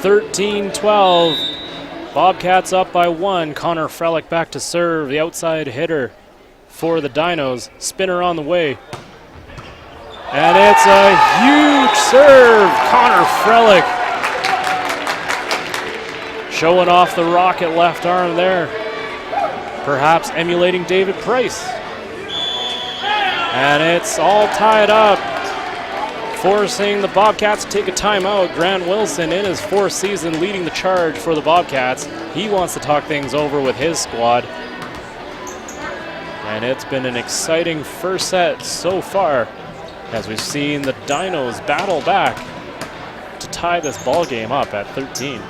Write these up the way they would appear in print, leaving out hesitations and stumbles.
13-12. Bobcats up by 1. Connor Frelick back to serve. The outside hitter for the Dinos. Spinner on the way. And it's a huge serve. Connor Frelick showing off the rocket left arm there. Perhaps emulating David Price. And it's all tied up, forcing the Bobcats to take a timeout. Grant Wilson, in his 4th season, leading the charge for the Bobcats. He wants to talk things over with his squad. And it's been an exciting first set so far, as we've seen the Dinos battle back to tie this ball game up at 13.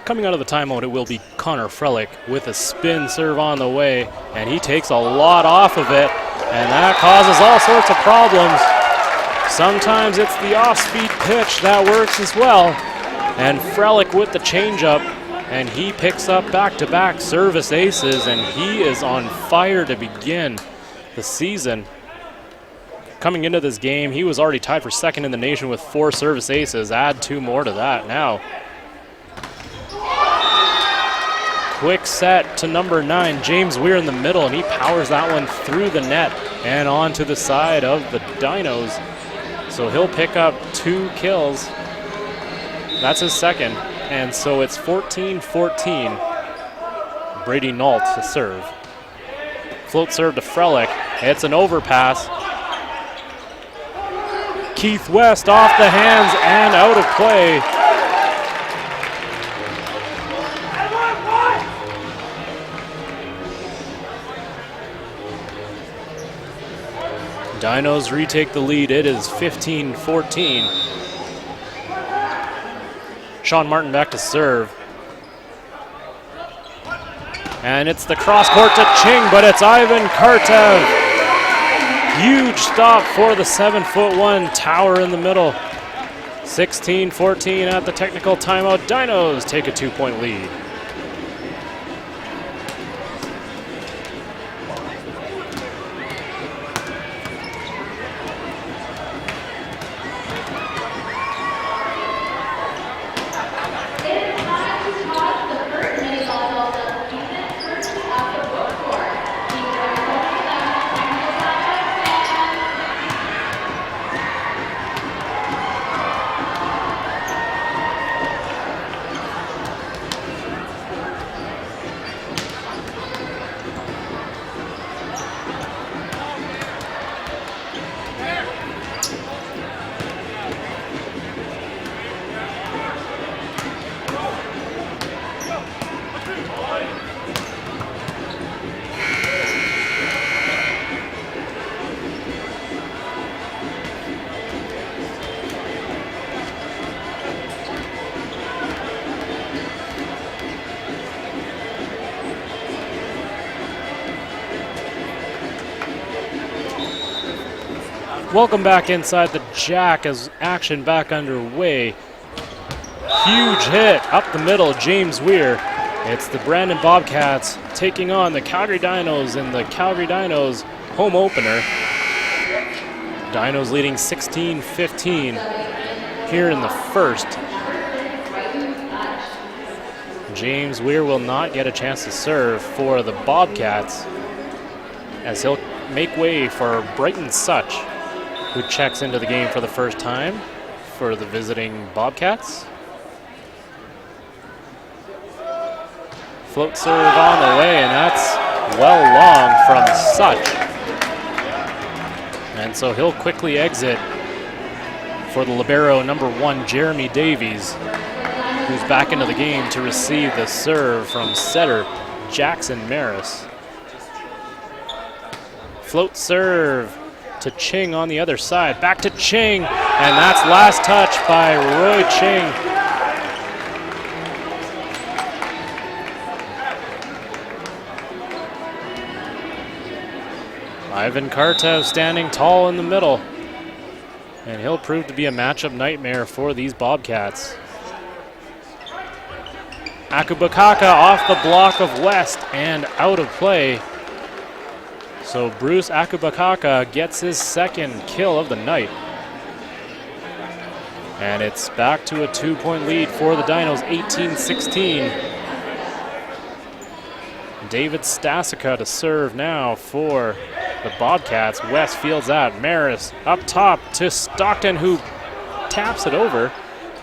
Coming out of the timeout, it will be Connor Frelick with a spin serve on the way, and he takes a lot off of it, and that causes all sorts of problems. Sometimes it's the off-speed pitch that works as well, and Frelick with the changeup, and he picks up back-to-back service aces, and he is on fire to begin the season. Coming into this game, he was already tied for 2nd in the nation with 4 service aces. Add 2 more to that now. Quick set to number 9, James Weir in the middle, and he powers that one through the net and onto the side of the Dinos. So he'll pick up 2 kills. That's his 2nd. And so it's 14-14. Brady Nault to serve. Float serve to Frelick. It's an overpass. Keith West off the hands and out of play. Dinos retake the lead. It is 15-14. Sean Martin back to serve. And it's the cross court to Ching, but it's Ivan Kartev. Huge stop for the 7'1" tower in the middle. 16-14 at the technical timeout. Dinos take a 2-point lead. Welcome back inside the Jack as action back underway. Huge hit up the middle, James Weir. It's the Brandon Bobcats taking on the Calgary Dinos in the Calgary Dinos home opener. Dinos leading 16-15 here in the first. James Weir will not get a chance to serve for the Bobcats as he'll make way for Brighton Such, who checks into the game for the first time for the visiting Bobcats. Float serve on the way, and that's well long from Such. And so he'll quickly exit for the libero number 1, Jeremy Davies, who's back into the game to receive the serve from setter Jackson Maris. Float serve to Ching on the other side. Back to Ching, and that's last touch by Roy Ching. Ivan Kartev standing tall in the middle, and he'll prove to be a matchup nightmare for these Bobcats. Akubakaka off the block of West and out of play. So Bruce Akubakaka gets his second kill of the night. And it's back to a 2-point lead for the Dinos, 18-16. David Stasica to serve now for the Bobcats. West fields that. Maris up top to Stockton, who taps it over.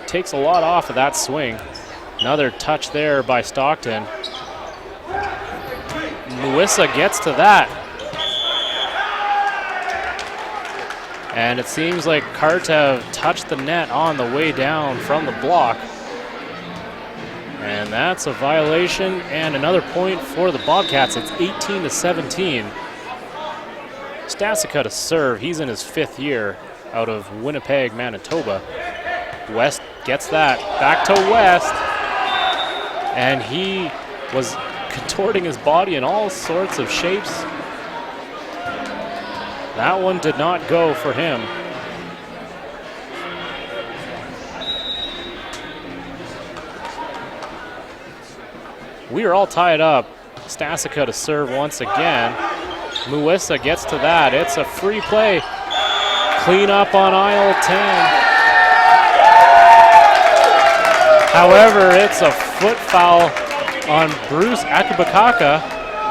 Takes a lot off of that swing. Another touch there by Stockton. Luisa gets to that. And it seems like Kartev touched the net on the way down from the block. And that's a violation and another point for the Bobcats. It's 18-17. Stasica to serve. He's in his 5th year out of Winnipeg, Manitoba. West gets that. Back to West. And he was contorting his body in all sorts of shapes. That one did not go for him. We are all tied up. Stasica to serve once again. Muissa gets to that. It's a free play. Clean up on aisle 10. However, it's a foot foul on Bruce Akubakaka,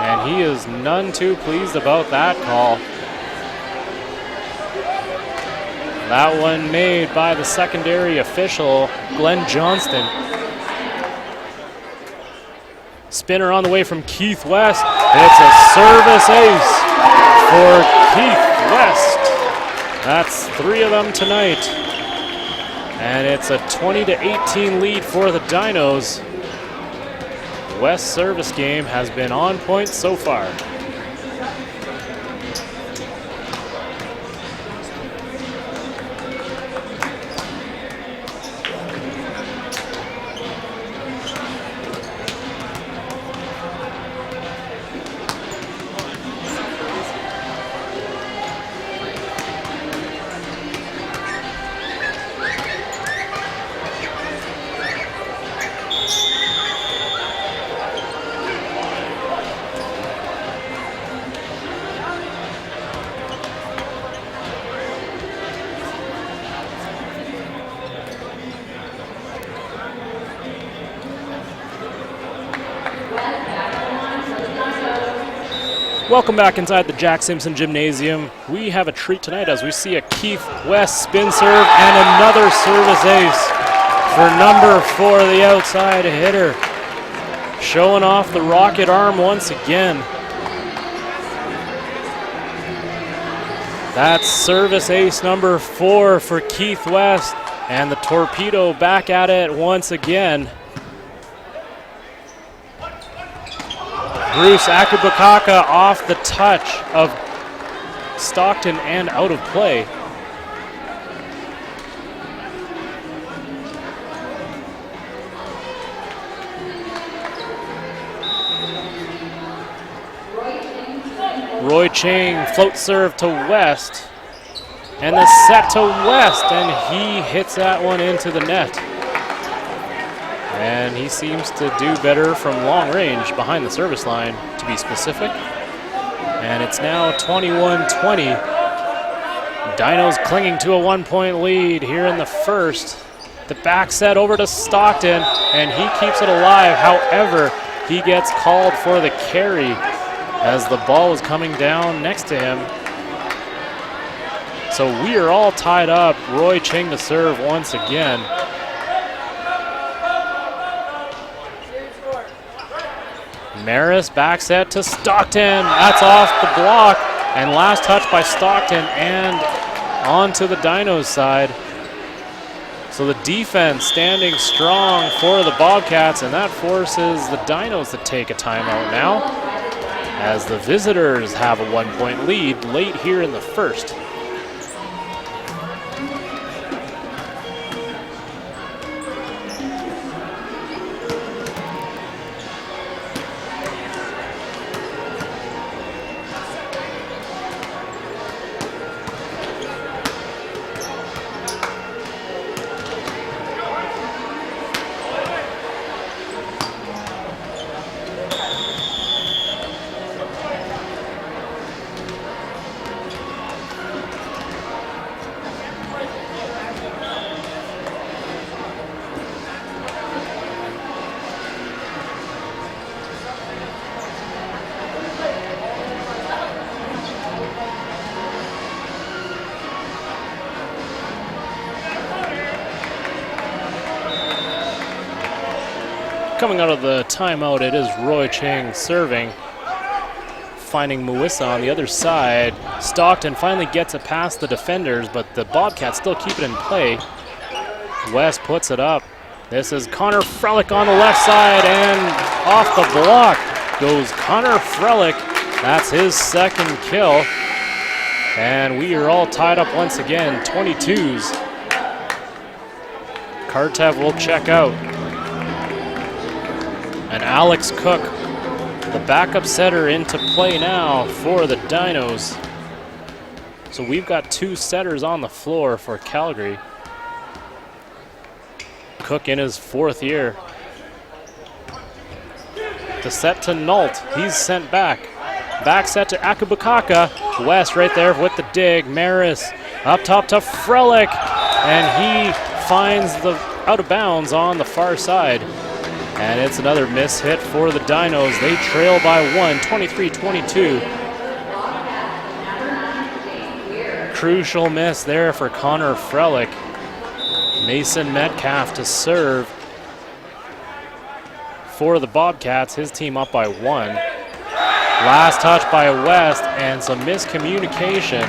and he is none too pleased about that call. That one made by the secondary official, Glenn Johnston. Spinner on the way from Keith West. It's a service ace for Keith West. That's 3 of them tonight. And it's a 20-18 lead for the Dinos. West's service game has been on point so far. Welcome back inside the Jack Simpson Gymnasium. We have a treat tonight as we see a Keith West spin serve and another service ace for number 4, the outside hitter. Showing off the rocket arm once again. That's service ace number 4 for Keith West, and the torpedo back at it once again. Bruce Akubakaka off the touch of Stockton and out of play. Roy Ching float serve to West, and the set to West, and he hits that one into the net. And he seems to do better from long range behind the service line, to be specific. And it's now 21-20. Dinos clinging to a 1-point lead here in the first. The back set over to Stockton, and he keeps it alive. However, he gets called for the carry as the ball is coming down next to him. So we are all tied up. Roy Ching to serve once again. Maris back set to Stockton. That's off the block. And last touch by Stockton and onto the Dinos side. So the defense standing strong for the Bobcats, and that forces the Dinos to take a timeout now. as the visitors have a 1-point lead late here in the first. Coming out of the timeout, it is Roy Chang serving, finding Mewissa on the other side. Stockton finally gets it past the defenders, but the Bobcats still keep it in play. West puts it up. This is Connor Frelick on the left side, and off the block goes Connor Frelick. That's his second kill. And we are all tied up once again, 22s. Kartev will check out. And Alex Cook, the backup setter, into play now for the Dinos. So we've got 2 setters on the floor for Calgary. Cook in his 4th year. The set to Nault. He's sent back. Back set to Akubakaka. West right there with the dig. Maris up top to Frelick. And he finds the out of bounds on the far side. And it's another miss hit for the Dinos. They trail by 1, 23-22. Crucial miss there for Connor Frelick. Mason Metcalf to serve for the Bobcats. His team up by 1. Last touch by West, and some miscommunication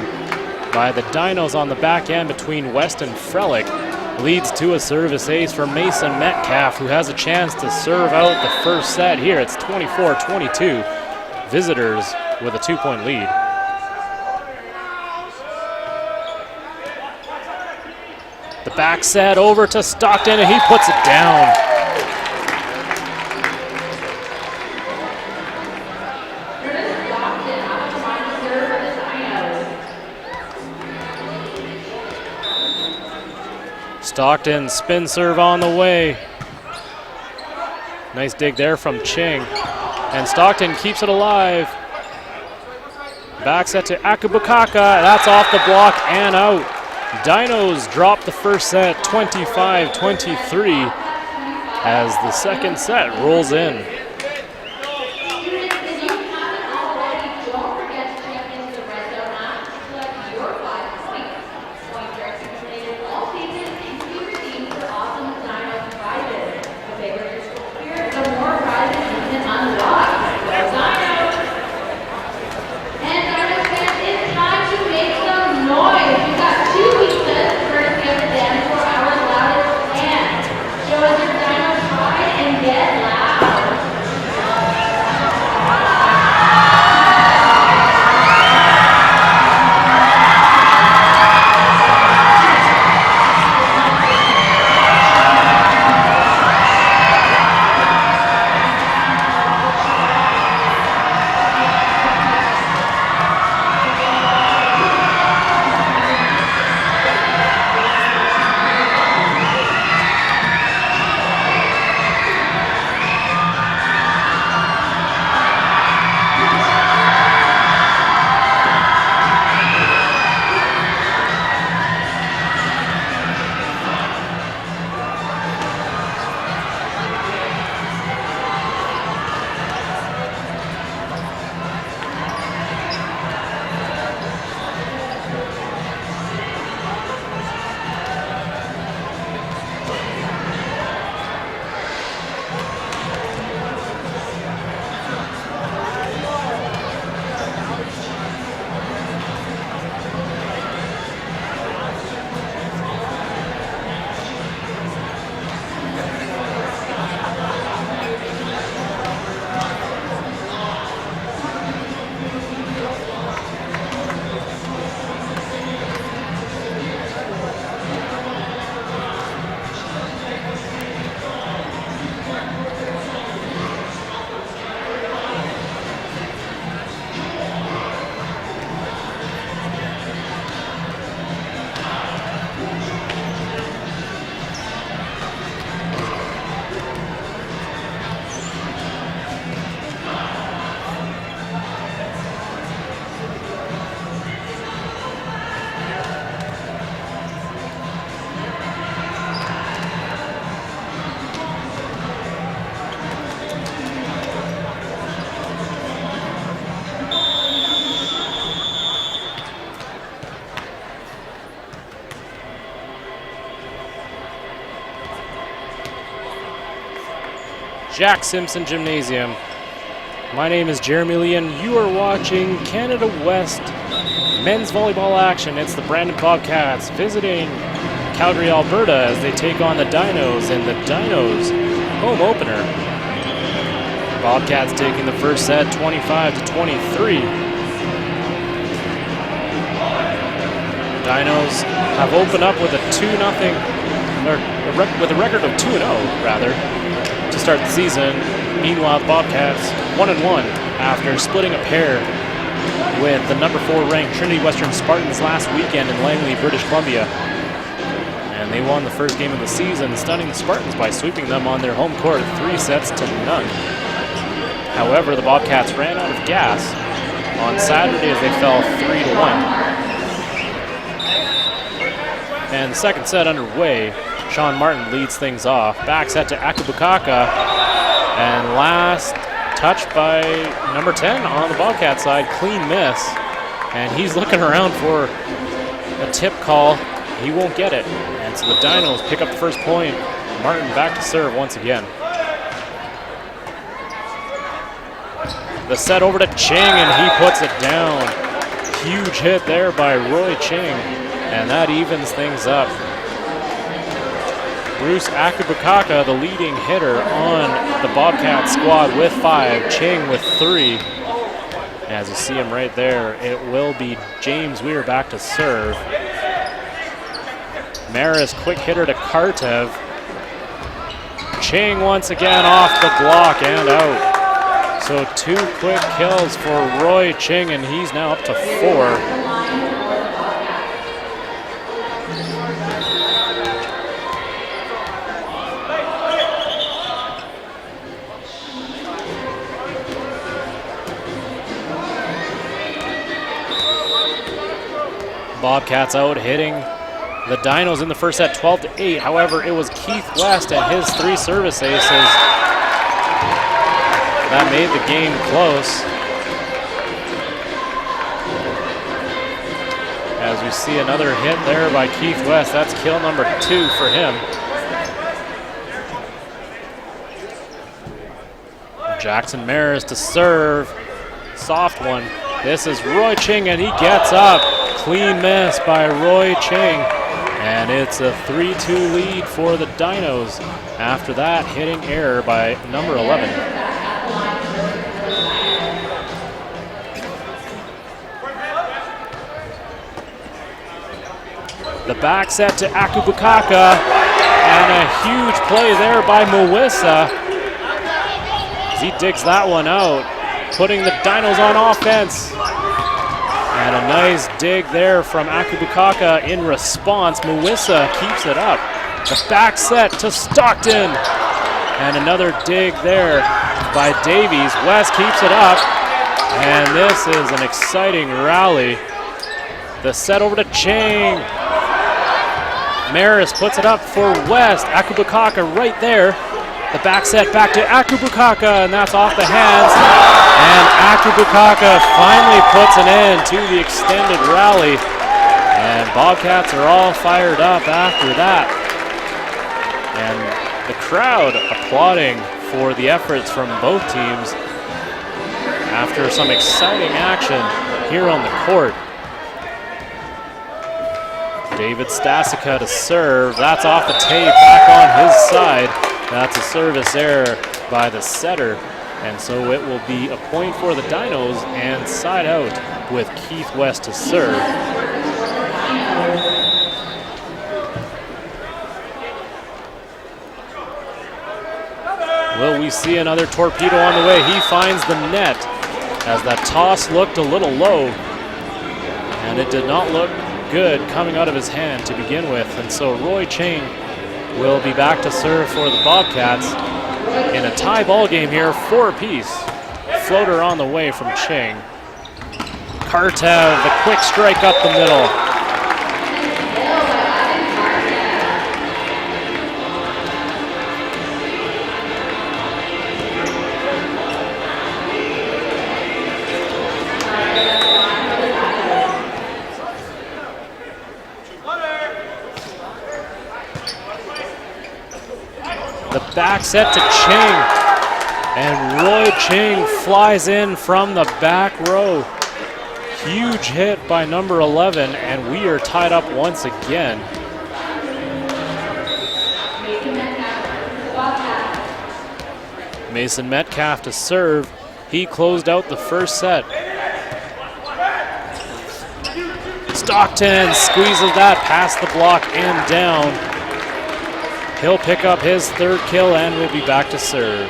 by the Dinos on the back end between West and Frelick. Leads to a service ace for Mason Metcalf, who has a chance to serve out the first set here. It's 24-22. Visitors with a 2-point lead. The back set over to Stockton, and he puts it down. Stockton spin serve on the way. Nice dig there from Ching. And Stockton keeps it alive. Back set to Akubakaka. That's off the block and out. Dinos drop the first set 25-23 as the second set rolls in. Jack Simpson Gymnasium. My name is Jeremy Lee, and you are watching Canada West men's volleyball action. It's the Brandon Bobcats visiting Calgary, Alberta, as they take on the Dinos in the Dinos home opener. Bobcats taking the first set 25-23. Dinos have opened up with a 2-0, or with a record of 2-0 rather, to start the season. Meanwhile, the Bobcats 1-1 after splitting a pair with the number 4 ranked Trinity Western Spartans last weekend in Langley, British Columbia. And they won the first game of the season, stunning the Spartans by sweeping them on their home court 3-0. However, the Bobcats ran out of gas on Saturday as they fell 3-1. And the second set underway. Sean Martin leads things off. Back set to Akubukaka. And last touch by number 10 on the Bobcat side. Clean miss. And he's looking around for a tip call. He won't get it. And so the Dinos pick up the first point. Martin back to serve once again. The set over to Ching, and he puts it down. Huge hit there by Roy Ching, and that evens things up. Bruce Akubukaka, the leading hitter on the Bobcat squad with 5, Ching with 3. As you see him right there, it will be James Weir back to serve. Maris, quick hitter to Kartev. Ching once again off the block and out. So 2 quick kills for Roy Ching, and he's now up to 4. Bobcats out hitting the Dinos in the first set 12-8. However, it was Keith West and his 3 service aces that made the game close. As we see another hit there by Keith West. That's kill number 2 for him. Jackson Maris to serve. Soft one. This is Roy Ching, and he gets up. Clean miss by Roy Ching. And it's a 3-2 lead for the Dinos. After that, hitting error by number 11. The back set to Akubukaka, and a huge play there by Mawissa. He digs that one out, putting the Dinos on offense. And a nice dig there from Akubukaka in response. Mawissa keeps it up. The back set to Stockton, and another dig there by Davies. West keeps it up, and this is an exciting rally. The set over to Chang. Maris puts it up for West. Akubukaka right there. The back set back to Akubukaka, and that's off the hands. And Akubukaka finally puts an end to the extended rally. And Bobcats are all fired up after that. And the crowd applauding for the efforts from both teams after some exciting action here on the court. David Stasica to serve. That's off the tape, back on his side. That's a service error by the setter. And so it will be a point for the Dinos and side out with Keith West to serve. Will we see another torpedo on the way? He finds the net as that toss looked a little low. And it did not look good coming out of his hand to begin with, and so Roy Chang will be back to serve for the Bobcats in a tie ball game here, 4 apiece. Floater on the way from Chang. Kartev, the quick strike up the middle. The back set to Chang. And Roy Ching flies in from the back row. Huge hit by number 11, and we are tied up once again. Mason Metcalf to serve. He closed out the first set. Stockton squeezes that past the block and down. He'll pick up his third kill and will be back to serve.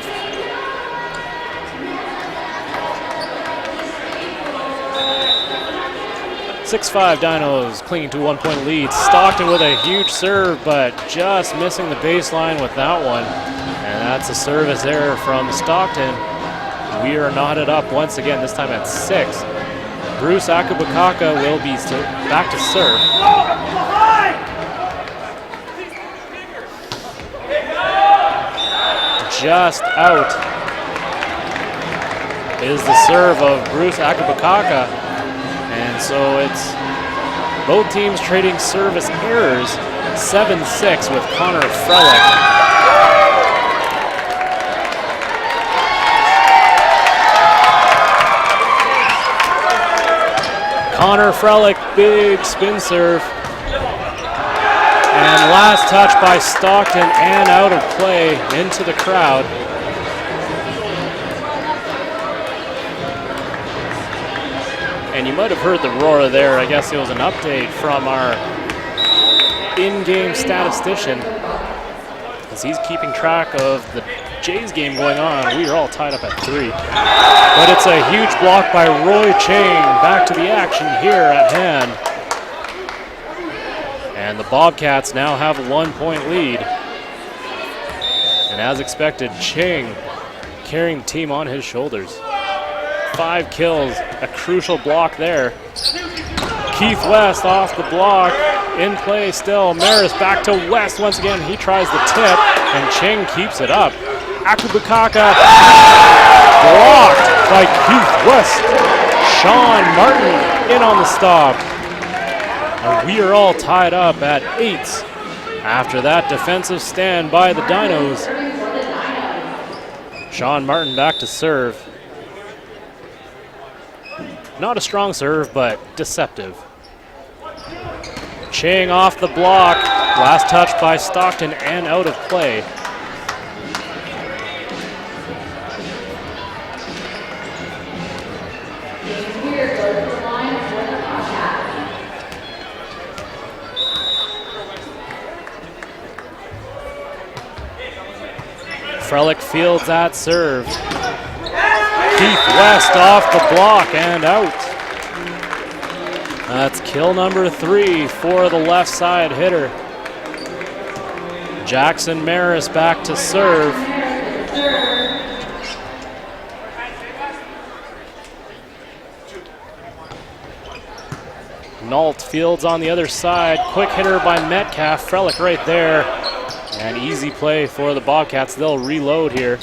.65 Dinos clinging to 1 point lead. Stockton with a huge serve, but just missing the baseline with that one. And that's a service error from Stockton. We are knotted up once again, this time at 6. Bruce Akubakaka will be back to serve. Just out is the serve of Bruce Akubakaka. And so it's both teams trading service errors, 7-6 with Connor Frelick. Connor Frelick, big spin serve. And last touch by Stockton and out of play into the crowd. And you might have heard the roar there. I guess it was an update from our in-game statistician, as he's keeping track of the Jays game going on. We are all tied up at 3. But it's a huge block by Roy Chang. Back to the action here at hand. And the Bobcats now have a 1 point lead. And as expected, Chang carrying the team on his shoulders. 5 kills, a crucial block there. Keith West off the block, in play still. Maris back to West once again. He tries the tip, and Chang keeps it up. Akubakaka blocked by Keith West. Sean Martin in on the stop. And we are all tied up at 8 after that defensive stand by the Dinos. Sean Martin back to serve. Not a strong serve, but deceptive. Chang off the block. Last touch by Stockton and out of play. Frelick fields that serve. Keith West off the block and out. That's kill number 3 for the left side hitter. Jackson Maris back to serve. Nault fields on the other side. Quick hitter by Metcalf. Frelick right there. And easy play for the Bobcats. They'll reload here.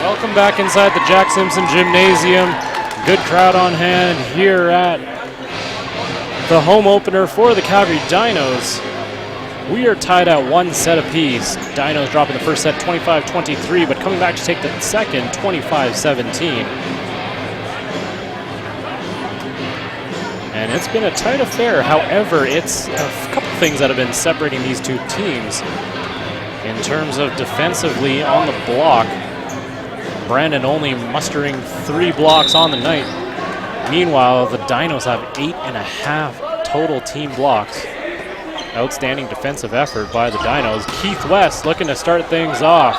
Welcome back inside the Jack Simpson Gymnasium. Good crowd on hand here at the home opener for the Calgary Dinos. We are tied at 1 set apiece. Dinos dropping the first set 25-23, but coming back to take the second 25-17. And it's been a tight affair. However, it's a couple things that have been separating these two teams. In terms of defensively on the block, Brandon only mustering 3 blocks on the night. Meanwhile, the Dinos have 8.5 total team blocks. Outstanding defensive effort by the Dinos. Keith West looking to start things off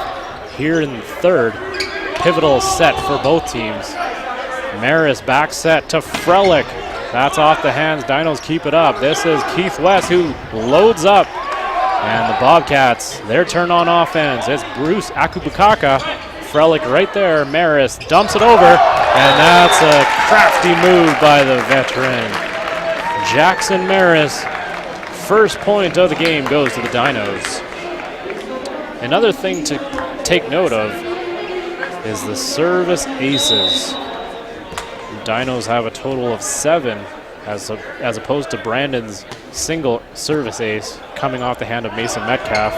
here in the third. Pivotal set for both teams. Maris back set to Frelick. That's off the hands. Dinos keep it up. This is Keith West who loads up. And the Bobcats, their turn on offense. It's Bruce Akubukaka. Frelick right there. Maris dumps it over. And that's a crafty move by the veteran. Jackson Maris. First point of the game goes to the Dinos. Another thing to take note of is the service aces. Dinos have a total of 7 as opposed to Brandon's single service ace coming off the hand of Mason Metcalf.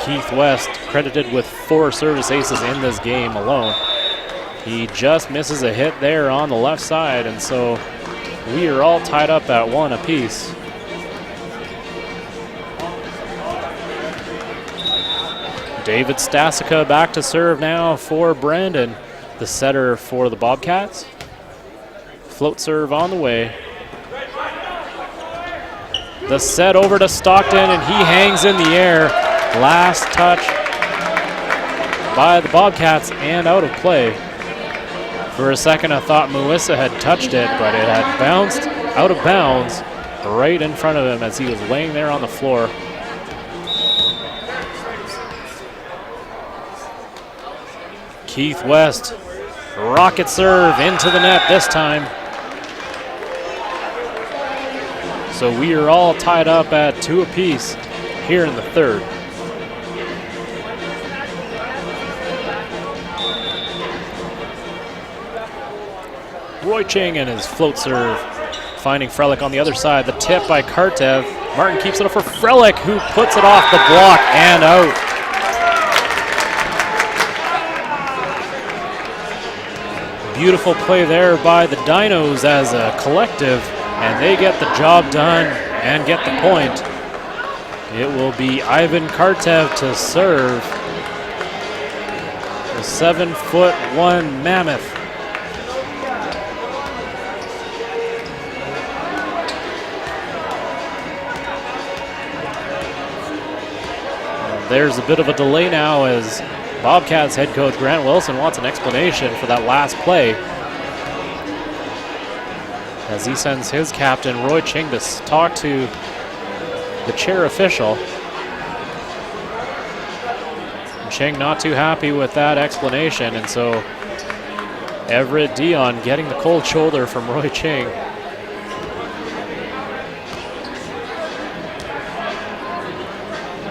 Keith West credited with 4 service aces in this game alone. He just misses a hit there on the left side, and so we are all tied up at 1 apiece. David Stasica back to serve now for Brandon, the setter for the Bobcats. Float serve on the way. The set over to Stockton, and he hangs in the air. Last touch by the Bobcats and out of play. For a second, I thought Muissa had touched it, but it had bounced out of bounds right in front of him as he was laying there on the floor. Keith West, rocket serve into the net this time. So we are all tied up at 2 apiece here in the third. Roy Ching and his float serve, finding Frelick on the other side. The tip by Kartev. Martin keeps it up for Frelick, who puts it off the block and out. Beautiful play there by the Dinos as a collective, and they get the job done and get the point. It will be Ivan Kartev to serve. The 7'1" mammoth. There's a bit of a delay now as Bobcats head coach Grant Wilson wants an explanation for that last play, as he sends his captain Roy Ching to talk to the chair official. Ching not too happy with that explanation, and so Everett Dion getting the cold shoulder from Roy Ching.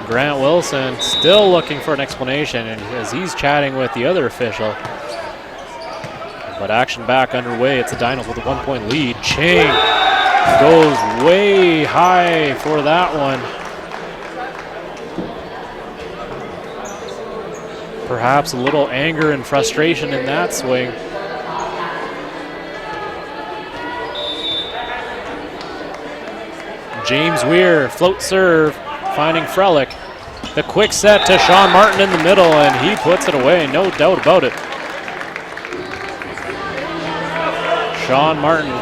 Grant Wilson still looking for an explanation, and as he's chatting with the other official. But action back underway. It's the Dinos with a 1-point lead. Ching goes way high for that one. Perhaps a little anger and frustration in that swing. James Weir, float serve, finding Frelick. The quick set to Sean Martin in the middle, and he puts it away, no doubt about it. Sean Martin,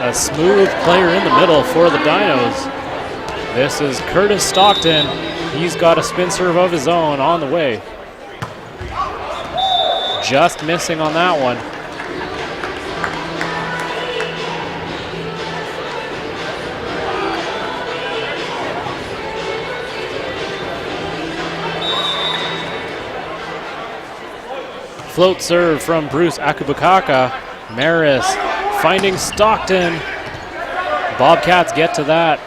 a smooth player in the middle for the Dinos. This is Curtis Stockton. He's got a spin serve of his own on the way. Just missing on that one. Float serve from Bruce Akubukaka. Maris finding Stockton. Bobcats get to that.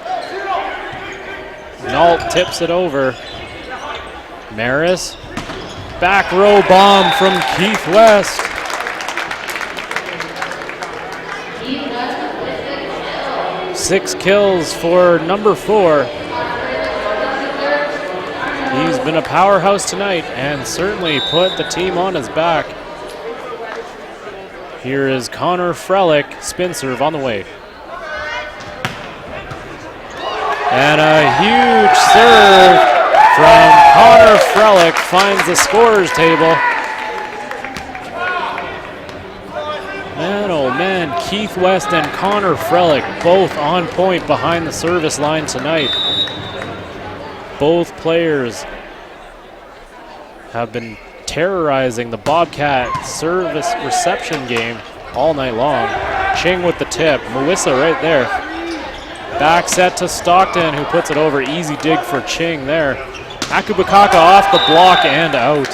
Nault tips it over. Maris. Back row bomb from Keith West. Six kills for number 4. He's been a powerhouse tonight and certainly put the team on his back. Here is Connor Frelick, spin serve on the way. And a huge serve from Connor Frelick finds the scorer's table. Man, oh man, Keith West and Connor Frelick both on point behind the service line tonight. Both players have been terrorizing the Bobcat service reception game all night long. Ching with the tip, Melissa right there. Back set to Stockton, who puts it over. Easy dig for Ching there. Akubakaka off the block and out.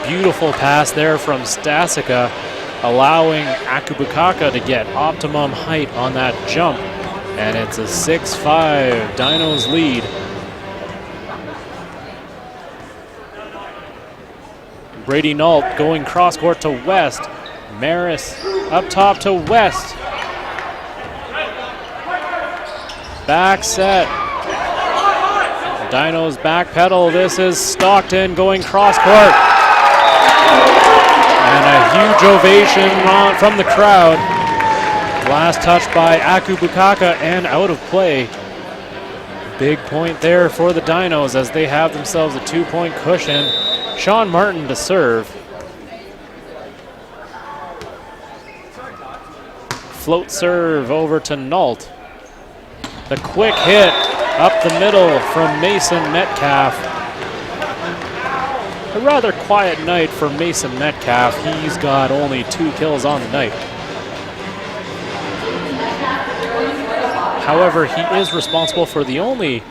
Beautiful pass there from Stasica, allowing Akubakaka to get optimum height on that jump. And it's a 6-5 Dinos lead. Brady Nault going cross court to West. Maris up top to West. Back set. Dinos back pedal. This is Stockton going cross court. And a huge ovation from the crowd. Last touch by Akubakaka and out of play. Big point there for the Dinos as they have themselves a 2-point cushion. Sean Martin to serve. Float serve over to Nault. The quick hit up the middle from Mason Metcalf. A rather quiet night for Mason Metcalf. He's got only 2 kills on the night. However, he is responsible for the only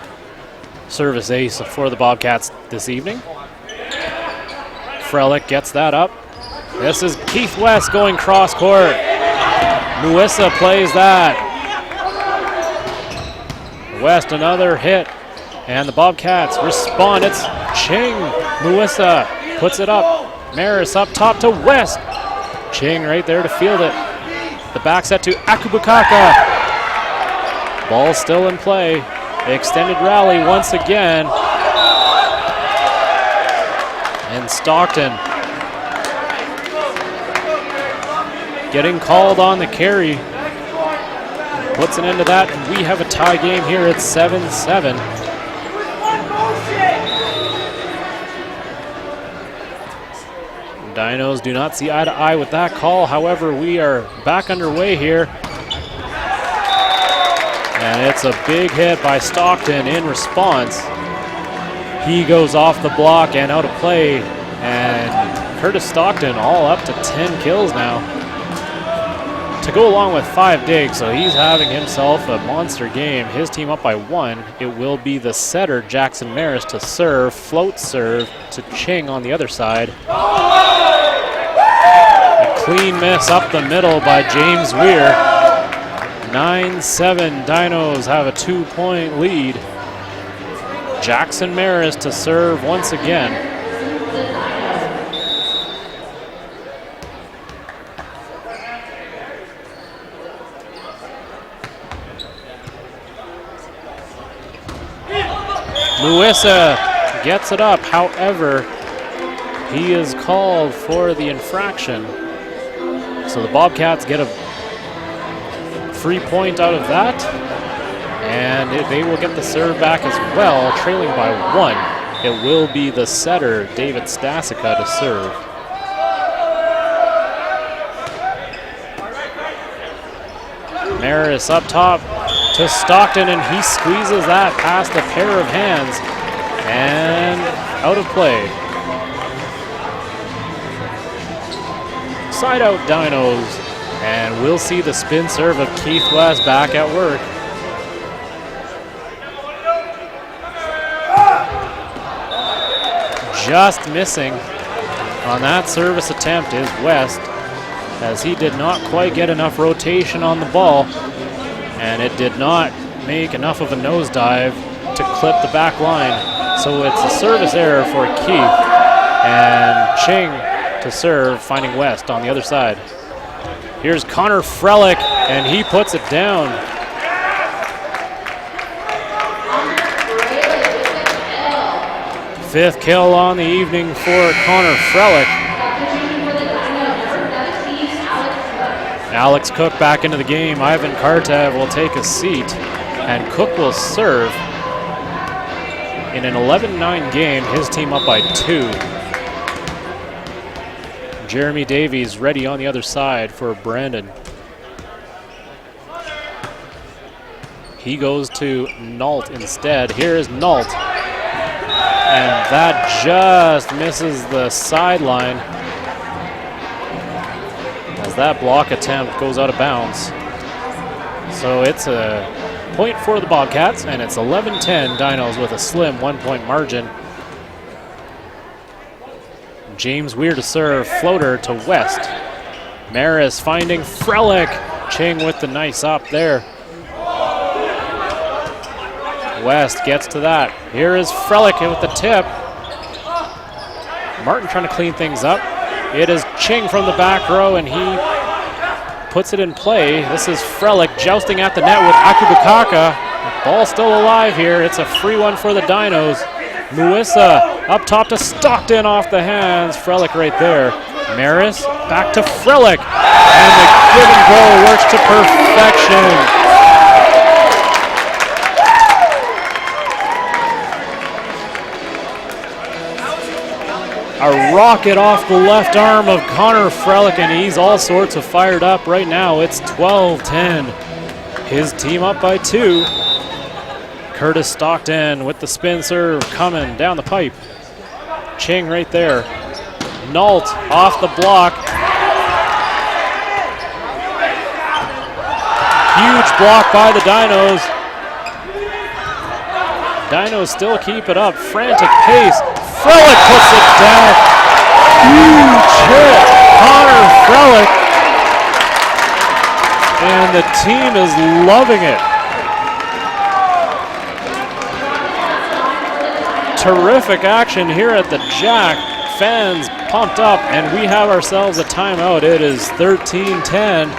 service ace for the Bobcats this evening. Frelick gets that up. This is Keith West going cross court. Muissa plays that. West another hit. And the Bobcats respond. It's Ching. Muissa puts it up. Maris up top to West. Ching right there to field it. The back set to Akubakaka. Ball still in play. Extended rally once again. And Stockton getting called on the carry. Puts an end to that, and we have a tie game here at 7-7. Dinos do not see eye to eye with that call. However, we are back underway here. And it's a big hit by Stockton in response. He goes off the block and out of play. And Curtis Stockton all up to 10 kills now. To go along with 5 digs, so he's having himself a monster game. His team up by 1. It will be the setter, Jackson Maris, to serve. Float serve to Ching on the other side. A clean miss up the middle by James Weir. 9-7, Dinos have a 2-point lead. Jackson Maris to serve once again. Muissa gets it up, however, he is called for the infraction. So the Bobcats get a free point out of that, and they will get the serve back as well, trailing by 1. It will be the setter, David Stasica, to serve. Maris up top to Stockton, and he squeezes that past a pair of hands and out of play. Side out Dinos, and we'll see the spin serve of Keith West back at work. Just missing on that service attempt is West, as he did not quite get enough rotation on the ball, and it did not make enough of a nosedive to clip the back line. So it's a service error for Keith, and Ching to serve, finding West on the other side. Here's Connor Frelick, and he puts it down. 5th kill on the evening for Connor Frelick. Alex Cook back into the game. Ivan Kartev will take a seat, and Cook will serve. In an 11-9 game, his team up by 2. Jeremy Davies ready on the other side for Brandon. He goes to Nault instead. Here's Nault. And that just misses the sideline as that block attempt goes out of bounds. So it's a point for the Bobcats, and it's 11-10 Dinos with a slim 1-point margin. James Weir to serve, floater to West. Maris finding Frelick. Ching with the nice up there. West gets to that. Here is Frelick with the tip. Martin trying to clean things up. It is Ching from the back row, and he puts it in play. This is Frelick jousting at the net with Akubakaka. Ball still alive here. It's a free one for the Dinos. Muissa up top to Stockton off the hands. Frelick right there. Maris back to Frelick. And the give and go works to perfection. A rocket off the left arm of Connor Frelick, and he's all sorts of fired up right now. It's 12-10. His team up by 2. Curtis Stockton with the spin serve coming down the pipe. Ching right there. Nault off the block. Huge block by the Dinos. Dinos still keep it up. Frantic pace. Frelick puts it down. Huge hit. Connor Frelick. And the team is loving it. Terrific action here at the Jack. Fans pumped up, and we have ourselves a timeout. It is 13-10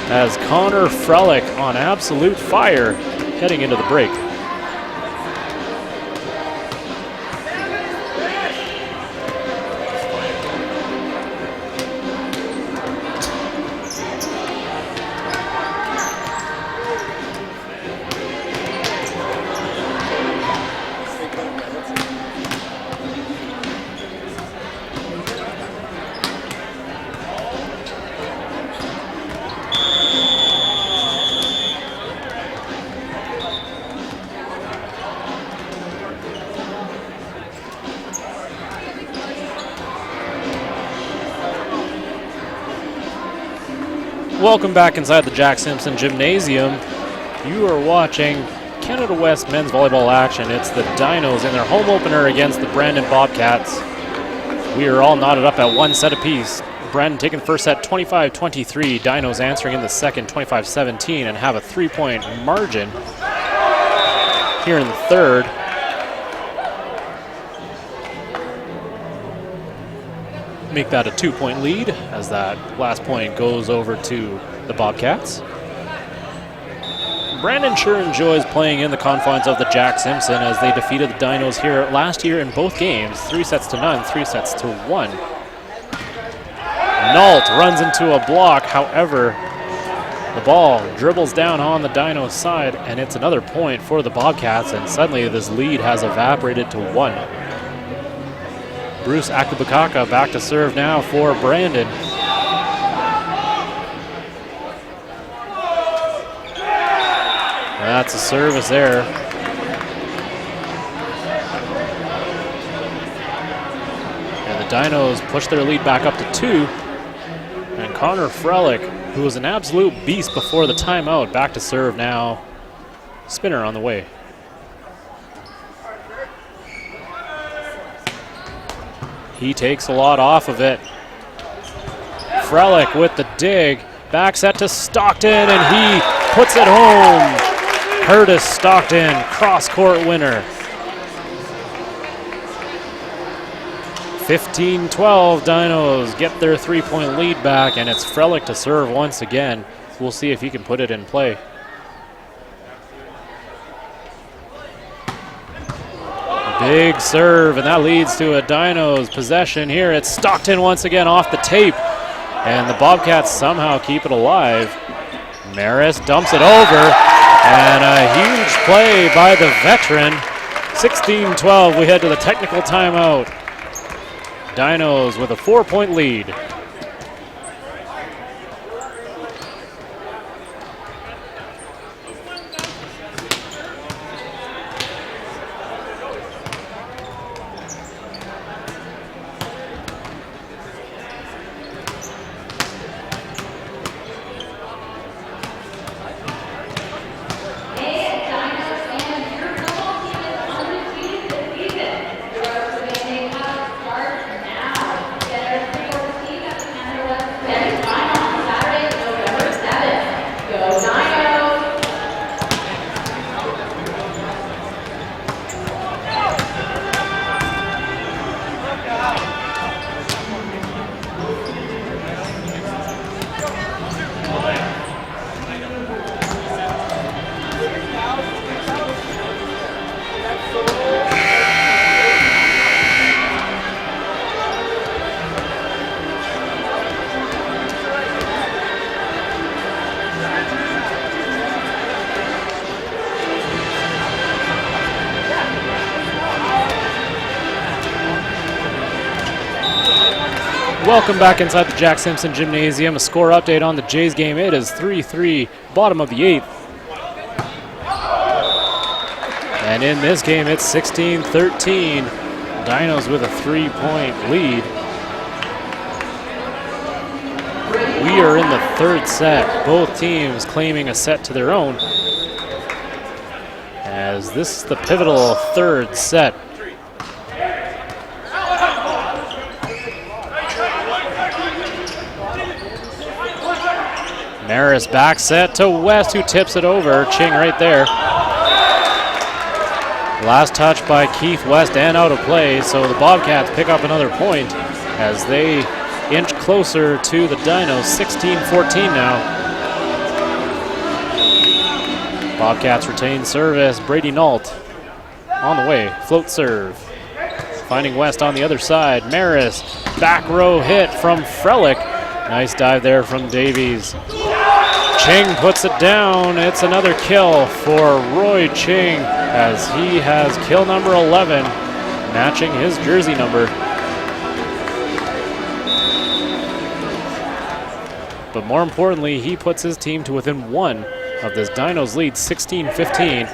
as Connor Frelick on absolute fire heading into the break. Welcome back inside the Jack Simpson Gymnasium. You are watching Canada West men's volleyball action. It's the Dinos in their home opener against the Brandon Bobcats. We are all knotted up at 1 set apiece. Brandon taking the first set 25-23. Dinos answering in the second 25-17 and have a 3-point margin here in the third. Make that a 2-point lead as that last point goes over to the Bobcats. Brandon sure enjoys playing in the confines of the Jack Simpson as they defeated the Dinos here last year in both games, 3-0, 3-1. Nault runs into a block, however, the ball dribbles down on the Dinos side, and it's another point for the Bobcats, and suddenly this lead has evaporated to 1. Bruce Akubakaka back to serve now for Brandon. That's a service there. And the Dinos push their lead back up to 2. And Connor Frelick, who was an absolute beast before the timeout, back to serve now. Spinner on the way. He takes a lot off of it. Frelick with the dig. Back set to Stockton, and he puts it home. Curtis Stockton, cross-court winner. 15-12, Dinos get their 3-point lead back, and it's Frelick to serve once again. We'll see if he can put it in play. Big serve, and that leads to a Dinos possession here. It's Stockton once again off the tape, and the Bobcats somehow keep it alive. Maris dumps it over, and a huge play by the veteran. 16-12, we head to the technical timeout. Dinos with a 4-point lead. Welcome back inside the Jack Simpson Gymnasium. A score update on the Jays game. It is 3-3, bottom of the 8th. And in this game, it's 16-13. Dinos with a 3-point lead. We are in the third set. Both teams claiming a set to their own, as this is the pivotal third set. Maris back set to West, who tips it over. Ching right there. Last touch by Keith West and out of play, so the Bobcats pick up another point as they inch closer to the Dinos. 16-14 now. Bobcats retain service. Brady Nault on the way. Float serve. Finding West on the other side. Maris, back row hit from Frelick. Nice dive there from Davies. Ching puts it down. It's another kill for Roy Ching, as he has kill number 11, matching his jersey number. But more importantly, he puts his team to within one of this Dinos lead, 16-15.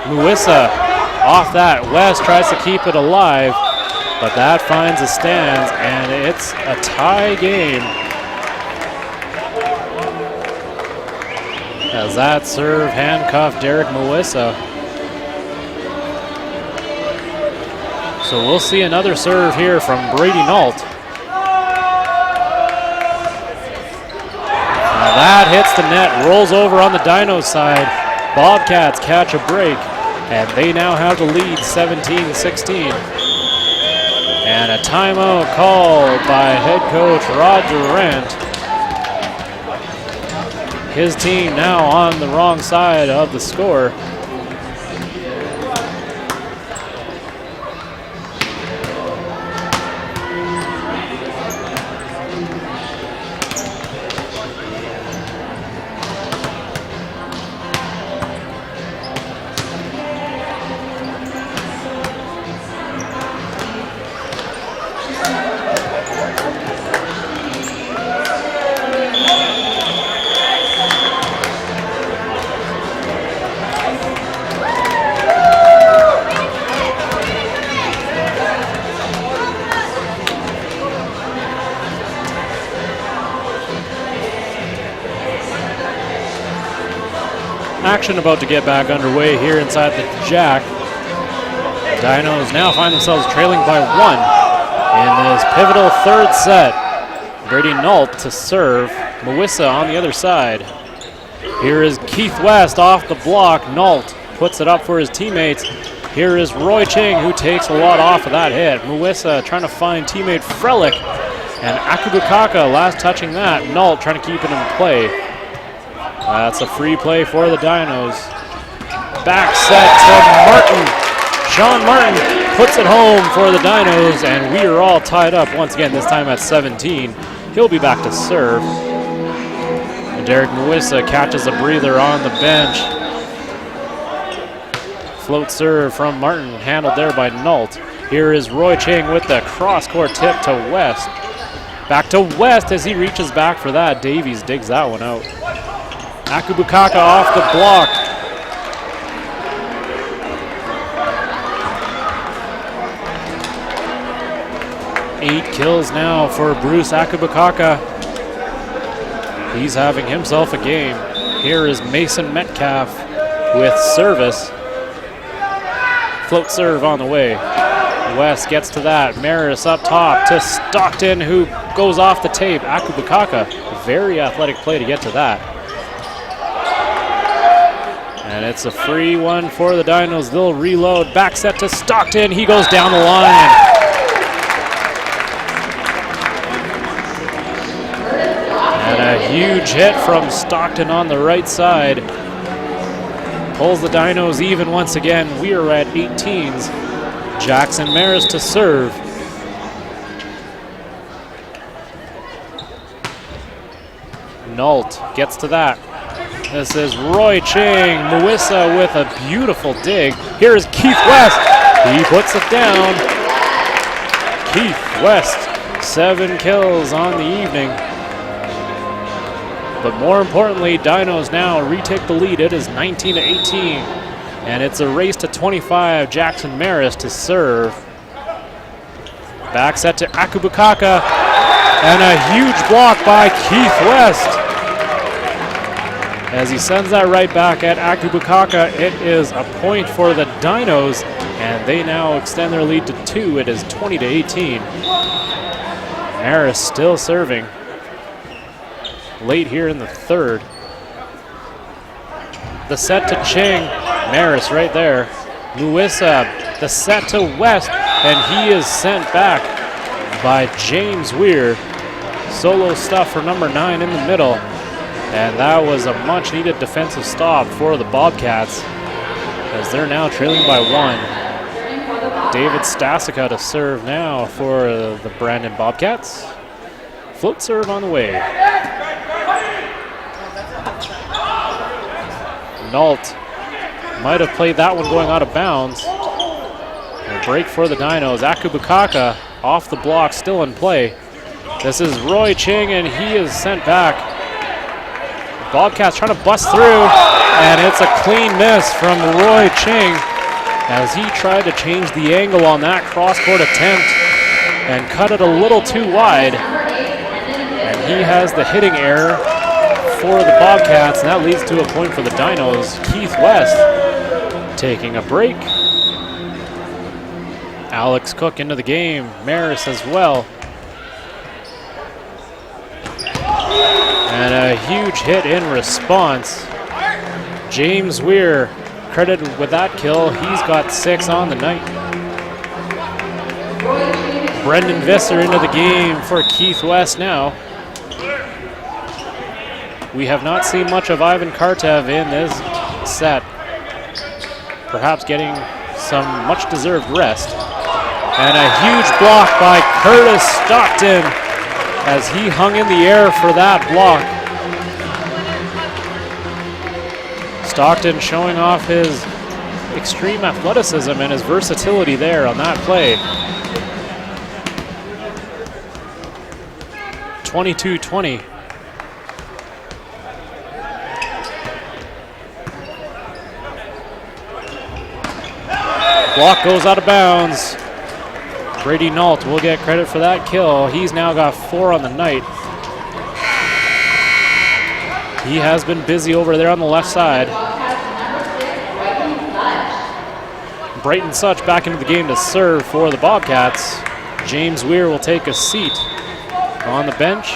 Muissa off that. West tries to keep it alive, but that finds the stands, and it's a tie game. As that serve handcuffed Derek Muissa. So we'll see another serve here from Brady Nault. Now that hits the net, rolls over on the Dinos side. Bobcats catch a break, and they now have the lead 17-16. And a timeout called by head coach Rod Durant. His team now on the wrong side of the score. Action about to get back underway here inside the Jack. Dinos now find themselves trailing by 1 in this pivotal third set. Brady Nault to serve. Muissa on the other side. Here is Keith West off the block. Nault puts it up for his teammates. Here is Roy Ching, who takes a lot off of that hit. Muissa trying to find teammate Frelick. And Akubukaka last touching that. Nault trying to keep it in play. That's a free play for the Dinos. Back set to Martin. Sean Martin puts it home for the Dinos, and we are all tied up once again, this time at 17. He'll be back to serve. And Derek Mwisa catches a breather on the bench. Float serve from Martin, handled there by Nault. Here is Roy Ching with the cross-court tip to West. Back to West as he reaches back for that. Davies digs that one out. Akubukaka off the block. Eight kills now for Bruce Akubukaka. He's having himself a game. Here is Mason Metcalf with service. Float serve on the way. West gets to that. Maris up top to Stockton, who goes off the tape. Akubukaka, very athletic play to get to that. And it's a free one for the Dinos. They'll reload. Back set to Stockton. He goes down the line. And a huge hit from Stockton on the right side. Pulls the Dinos even once again. We are at 18s. Jackson Maris to serve. Nault gets to that. This is Roy Ching. Mwisa with a beautiful dig. Here is Keith West. He puts it down. Keith West, 7 kills on the evening. But more importantly, Dinos now retake the lead. It is 19-18. And it's a race to 25. Jackson Maris to serve. Back set to Akubukaka. And a huge block by Keith West. As he sends that right back at Akubukaka, it is a point for the Dinos. And they now extend their lead to 2. It is 20-18. Maris still serving. Late here in the third. The set to Ching. Maris right there. Mwisa, the set to West, and he is sent back by James Weir. Solo stuff for number 9 in the middle. And that was a much needed defensive stop for the Bobcats, as they're now trailing by 1. David Stasica to serve now for the Brandon Bobcats. Float serve on the way. Nault might have played that one going out of bounds. A break for the Dinos. Akubukaka off the block, still in play. This is Roy Ching, and he is sent back. Bobcats trying to bust through, and it's a clean miss from Roy Ching as he tried to change the angle on that cross-court attempt and cut it a little too wide. And he has the hitting error for the Bobcats, and that leads to a point for the Dinos. Keith West taking a break. Alex Cook into the game. Maris as well. And a huge hit in response. James Weir credited with that kill. He's got 6 on the night. Brendan Visser into the game for Keith West now. We have not seen much of Ivan Kartev in this set. Perhaps getting some much-deserved rest. And a huge block by Curtis Stockton as he hung in the air for that block. Stockton showing off his extreme athleticism and his versatility there on that play. 22-20. Block goes out of bounds. Brady Nault will get credit for that kill. He's now got 4 on the night. He has been busy over there on the left side. Brighton Such back into the game to serve for the Bobcats. James Weir will take a seat on the bench.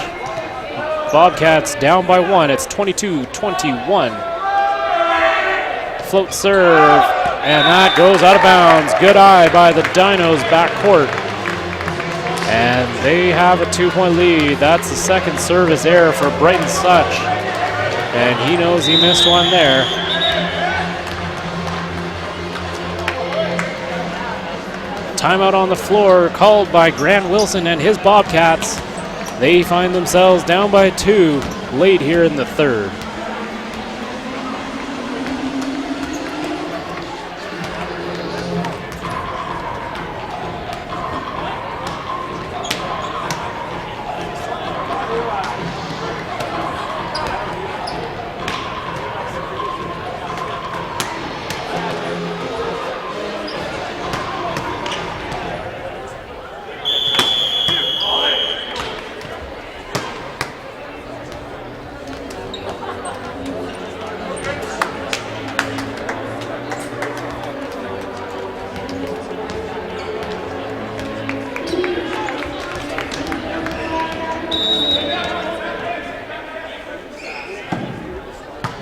Bobcats down by 1. It's 22-21. Float serve. And that goes out of bounds. Good eye by the Dinos backcourt. And they have a 2-point lead. That's the second service error for Brighton Such. And he knows he missed one there. Timeout on the floor called by Grant Wilson and his Bobcats. They find themselves down by 2 late here in the third.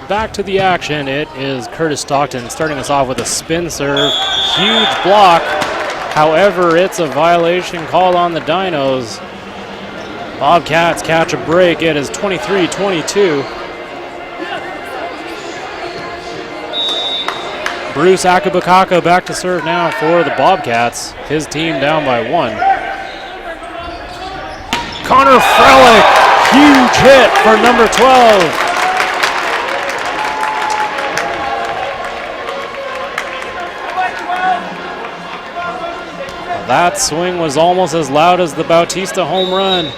Back to the action. It is Curtis Stockton starting us off with a spin serve. Huge block. However, it's a violation called on the Dinos. Bobcats catch a break. It is 23-22. Bruce Akabakaka back to serve now for the Bobcats. His team down by 1. Connor Frelick. Huge hit for number 12. That swing was almost as loud as the Bautista home run.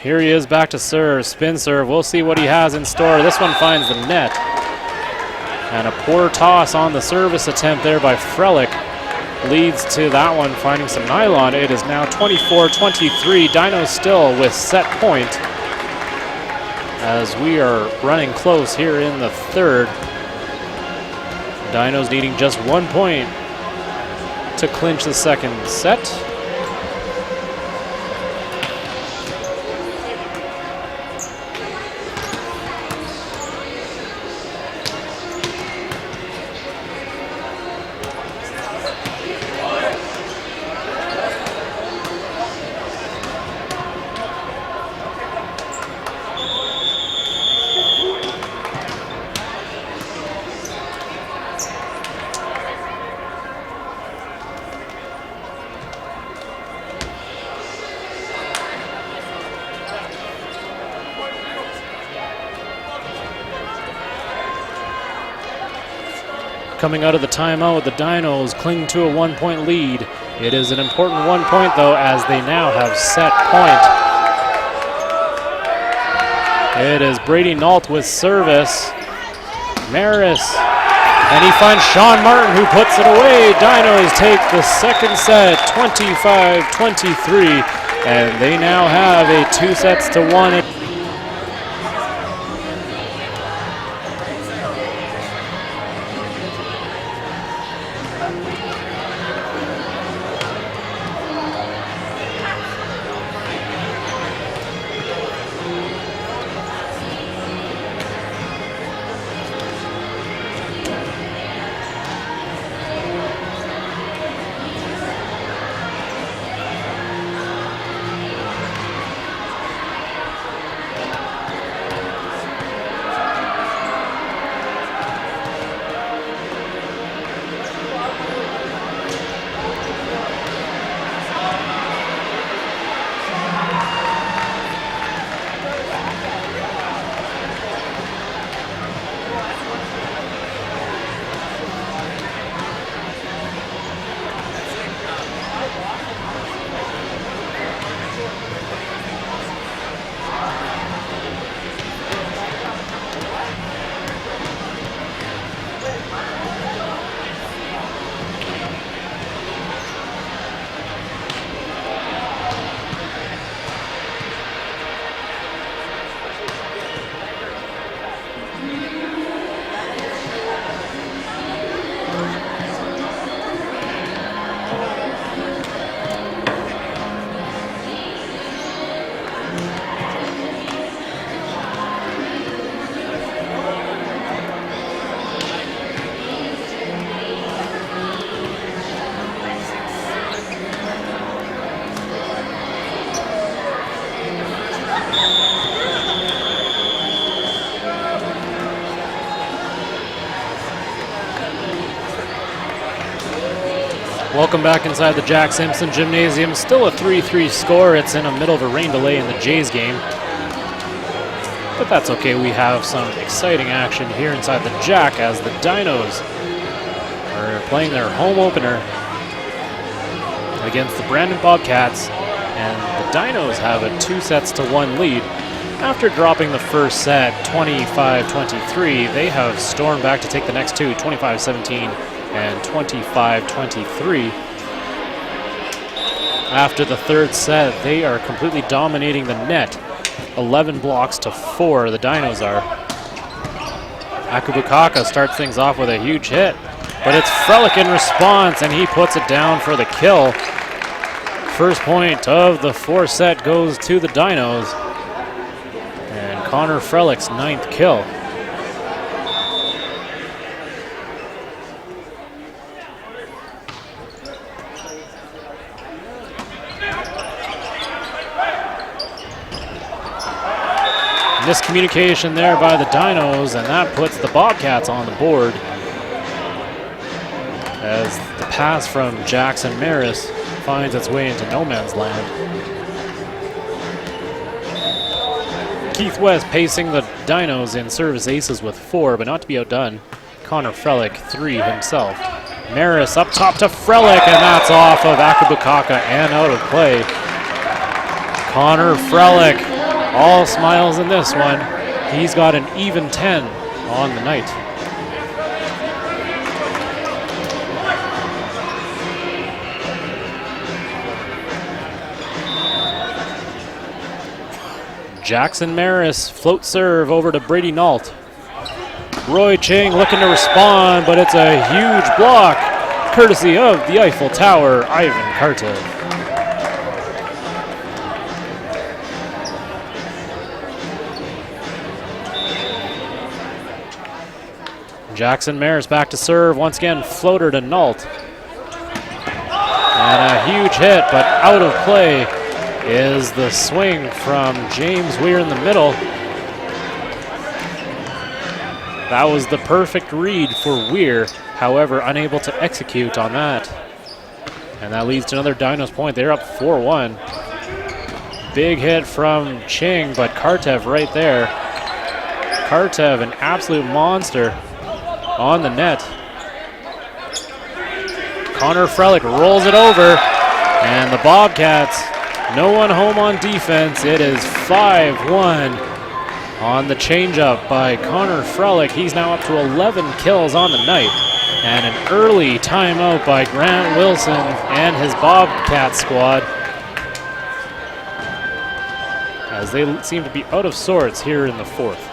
Here he is back to serve, spin serve. We'll see what he has in store. This one finds the net. And a poor toss on the service attempt there by Frelick leads to that one finding some nylon. It is now 24-23. Dinos still with set point as we are running close here in the third. Dinos needing just 1 point to clinch the second set. Coming out of the timeout, the Dinos cling to a 1 point lead. It is an important 1 point though, as they now have set point. It is Brady Nault with service. Maris, and he finds Sean Martin who puts it away. Dinos take the second set, 25-23, and they now have a 2-1. Welcome back inside the Jack Simpson Gymnasium. Still a 3-3 score. It's in the middle of a rain delay in the Jays game. But that's okay. We have some exciting action here inside the Jack as the Dinos are playing their home opener against the Brandon Bobcats. And the Dinos have a 2-1 lead. After dropping the first set 25-23, they have stormed back to take the next two, 25-17 and 25-23. After the third set, they are completely dominating the net. 11 blocks to 4, the Dinos are. Akubukaka starts things off with a huge hit, but it's Frelick in response, and he puts it down for the kill. First point of the fourth set goes to the Dinos, and Connor Frelick's 9th kill. Miscommunication there by the Dinos, and that puts the Bobcats on the board as the pass from Jackson Maris finds its way into no man's land. Keith West pacing the Dinos in service aces with 4, but not to be outdone. Connor Frelick 3 himself. Maris up top to Frelick, and that's off of Akubukaka and out of play. Connor Frelick, all smiles in this one. He's got an even 10 on the night. Jackson Maris float serve over to Brady Nault. Roy Ching looking to respond, but it's a huge block, courtesy of the Eiffel Tower, Ivan Kartev. Jackson Maris back to serve, once again floater to Nault. And a huge hit, but out of play is the swing from James Weir in the middle. That was the perfect read for Weir, however, unable to execute on that. And that leads to another Dinos point. They're up 4-1. Big hit from Ching, but Kartev right there. Kartev, an absolute monster on the net. Connor Frelick rolls it over, and the Bobcats, no one home on defense. It is 5-1 on the changeup by Connor Frelick. He's now up to 11 kills on the night, and an early timeout by Grant Wilson and his Bobcat squad, as they seem to be out of sorts here in the fourth.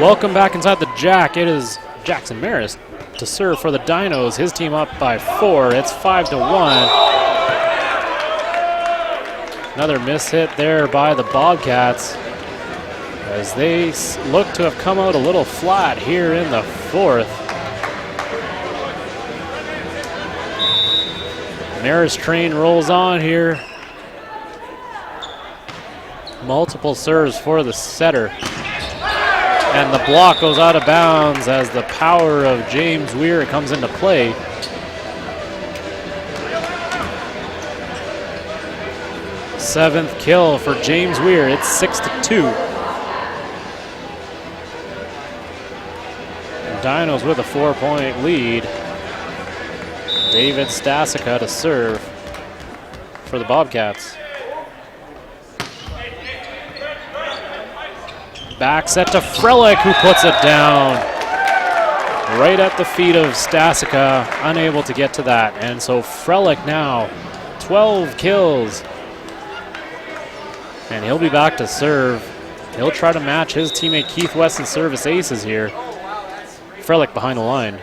Welcome back inside the Jack. It is Jackson Maris to serve for the Dinos. His team up by 4. It's 5-1. Another miss hit there by the Bobcats as they look to have come out a little flat here in the fourth. Maris train rolls on here. Multiple serves for the setter. And the block goes out of bounds as the power of James Weir comes into play. Seventh kill for James Weir. It's 6-2. Dinos with a 4-point lead. David Stasica to serve for the Bobcats. Back set to Frelick, who puts it down. right at the feet of Stasica, unable to get to that. And so Frelick now, 12 kills. And he'll be back to serve. He'll try to match his teammate Keith Weston's service aces here. Frelick behind the line.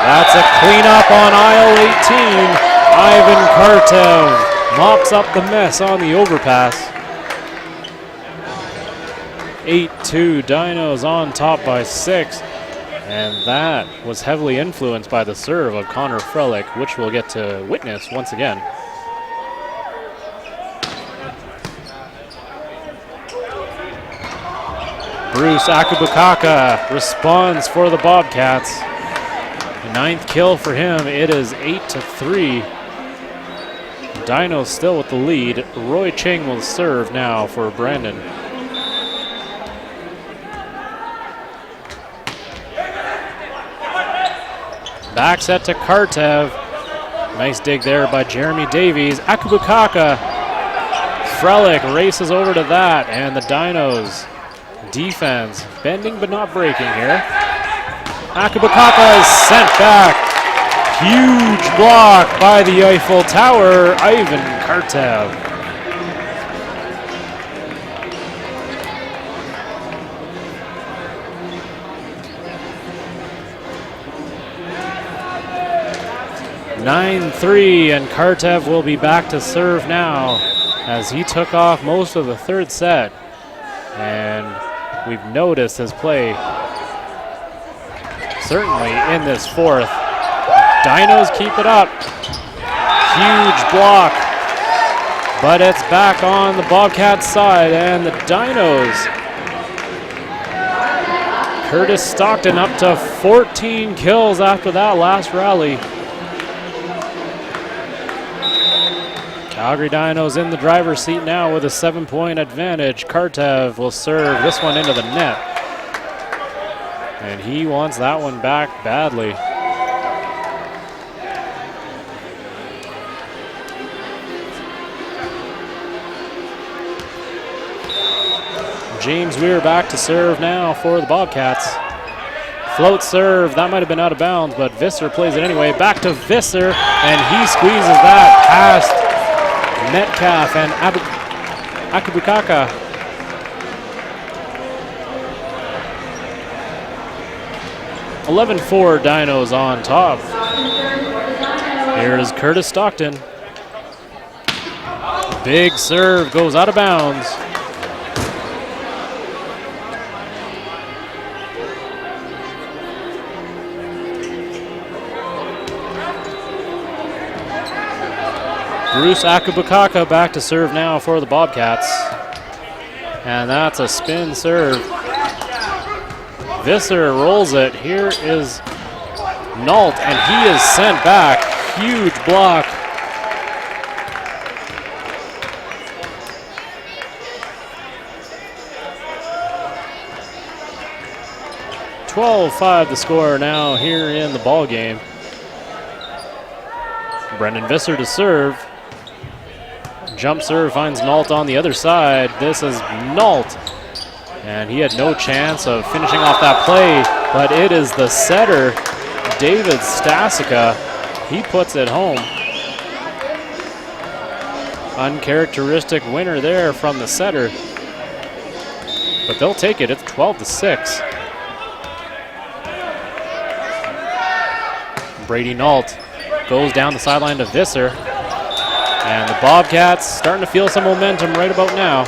That's a cleanup on aisle 18. Ivan Kartev mops up the mess on the overpass. 8-2, Dinos on top by 6. And that was heavily influenced by the serve of Connor Frelick, which we'll get to witness once again. Bruce Akubakaka responds for the Bobcats. The 9th kill for him. It is 8-3. Dinos still with the lead. Roy Ching will serve now for Brandon. Back set to Kartev. Nice dig there by Jeremy Davies. Akubakaka. Frelick races over to that, and the Dinos defense bending but not breaking here. Akubakaka is sent back. Huge block by the Eiffel Tower, Ivan Kartev. (9-3), and Kartev will be back to serve now as he took off most of the third set. And we've noticed his play certainly in this fourth. Dinos keep it up. Huge block, but it's back on the Bobcats side, and the Dinos. Curtis Stockton up to 14 kills after that last rally. Calgary Dinos in the driver's seat now with a 7-point advantage. Kartev will serve this one into the net. And he wants that one back badly. James Weir back to serve now for the Bobcats. Float serve, that might have been out of bounds, but Visser plays it anyway. Back to Visser, and he squeezes that past Metcalf and Akubakaka. (11-4) Dinos on top. Here is Curtis Stockton. Big serve goes out of bounds. Bruce Akubakaka back to serve now for the Bobcats. And that's a spin serve. Visser rolls it. Here is Nault, and he is sent back. Huge block. (12-5) the score now here in the ball game. Brendan Visser to serve. Jump serve finds Nault on the other side. This is Nault. And he had no chance of finishing off that play, but it is the setter, David Stasica. He puts it home. Uncharacteristic winner there from the setter. But they'll take it. It's 12-6. Brady Nault goes down the sideline to Visser. And the Bobcats starting to feel some momentum right about now.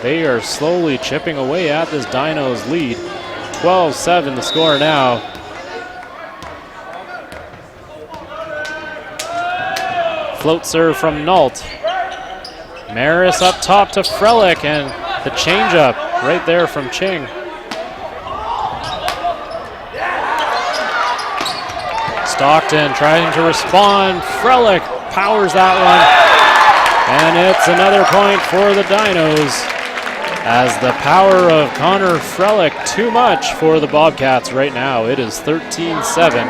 They are slowly chipping away at this Dinos lead. 12-7 the score now. Float serve from Nault. Maris up top to Frelick, and the changeup right there from Ching. Stockton trying to respond. Frelick powers that one. And it's another point for the Dinos, as the power of Connor Frelick too much for the Bobcats right now. It is 13-7.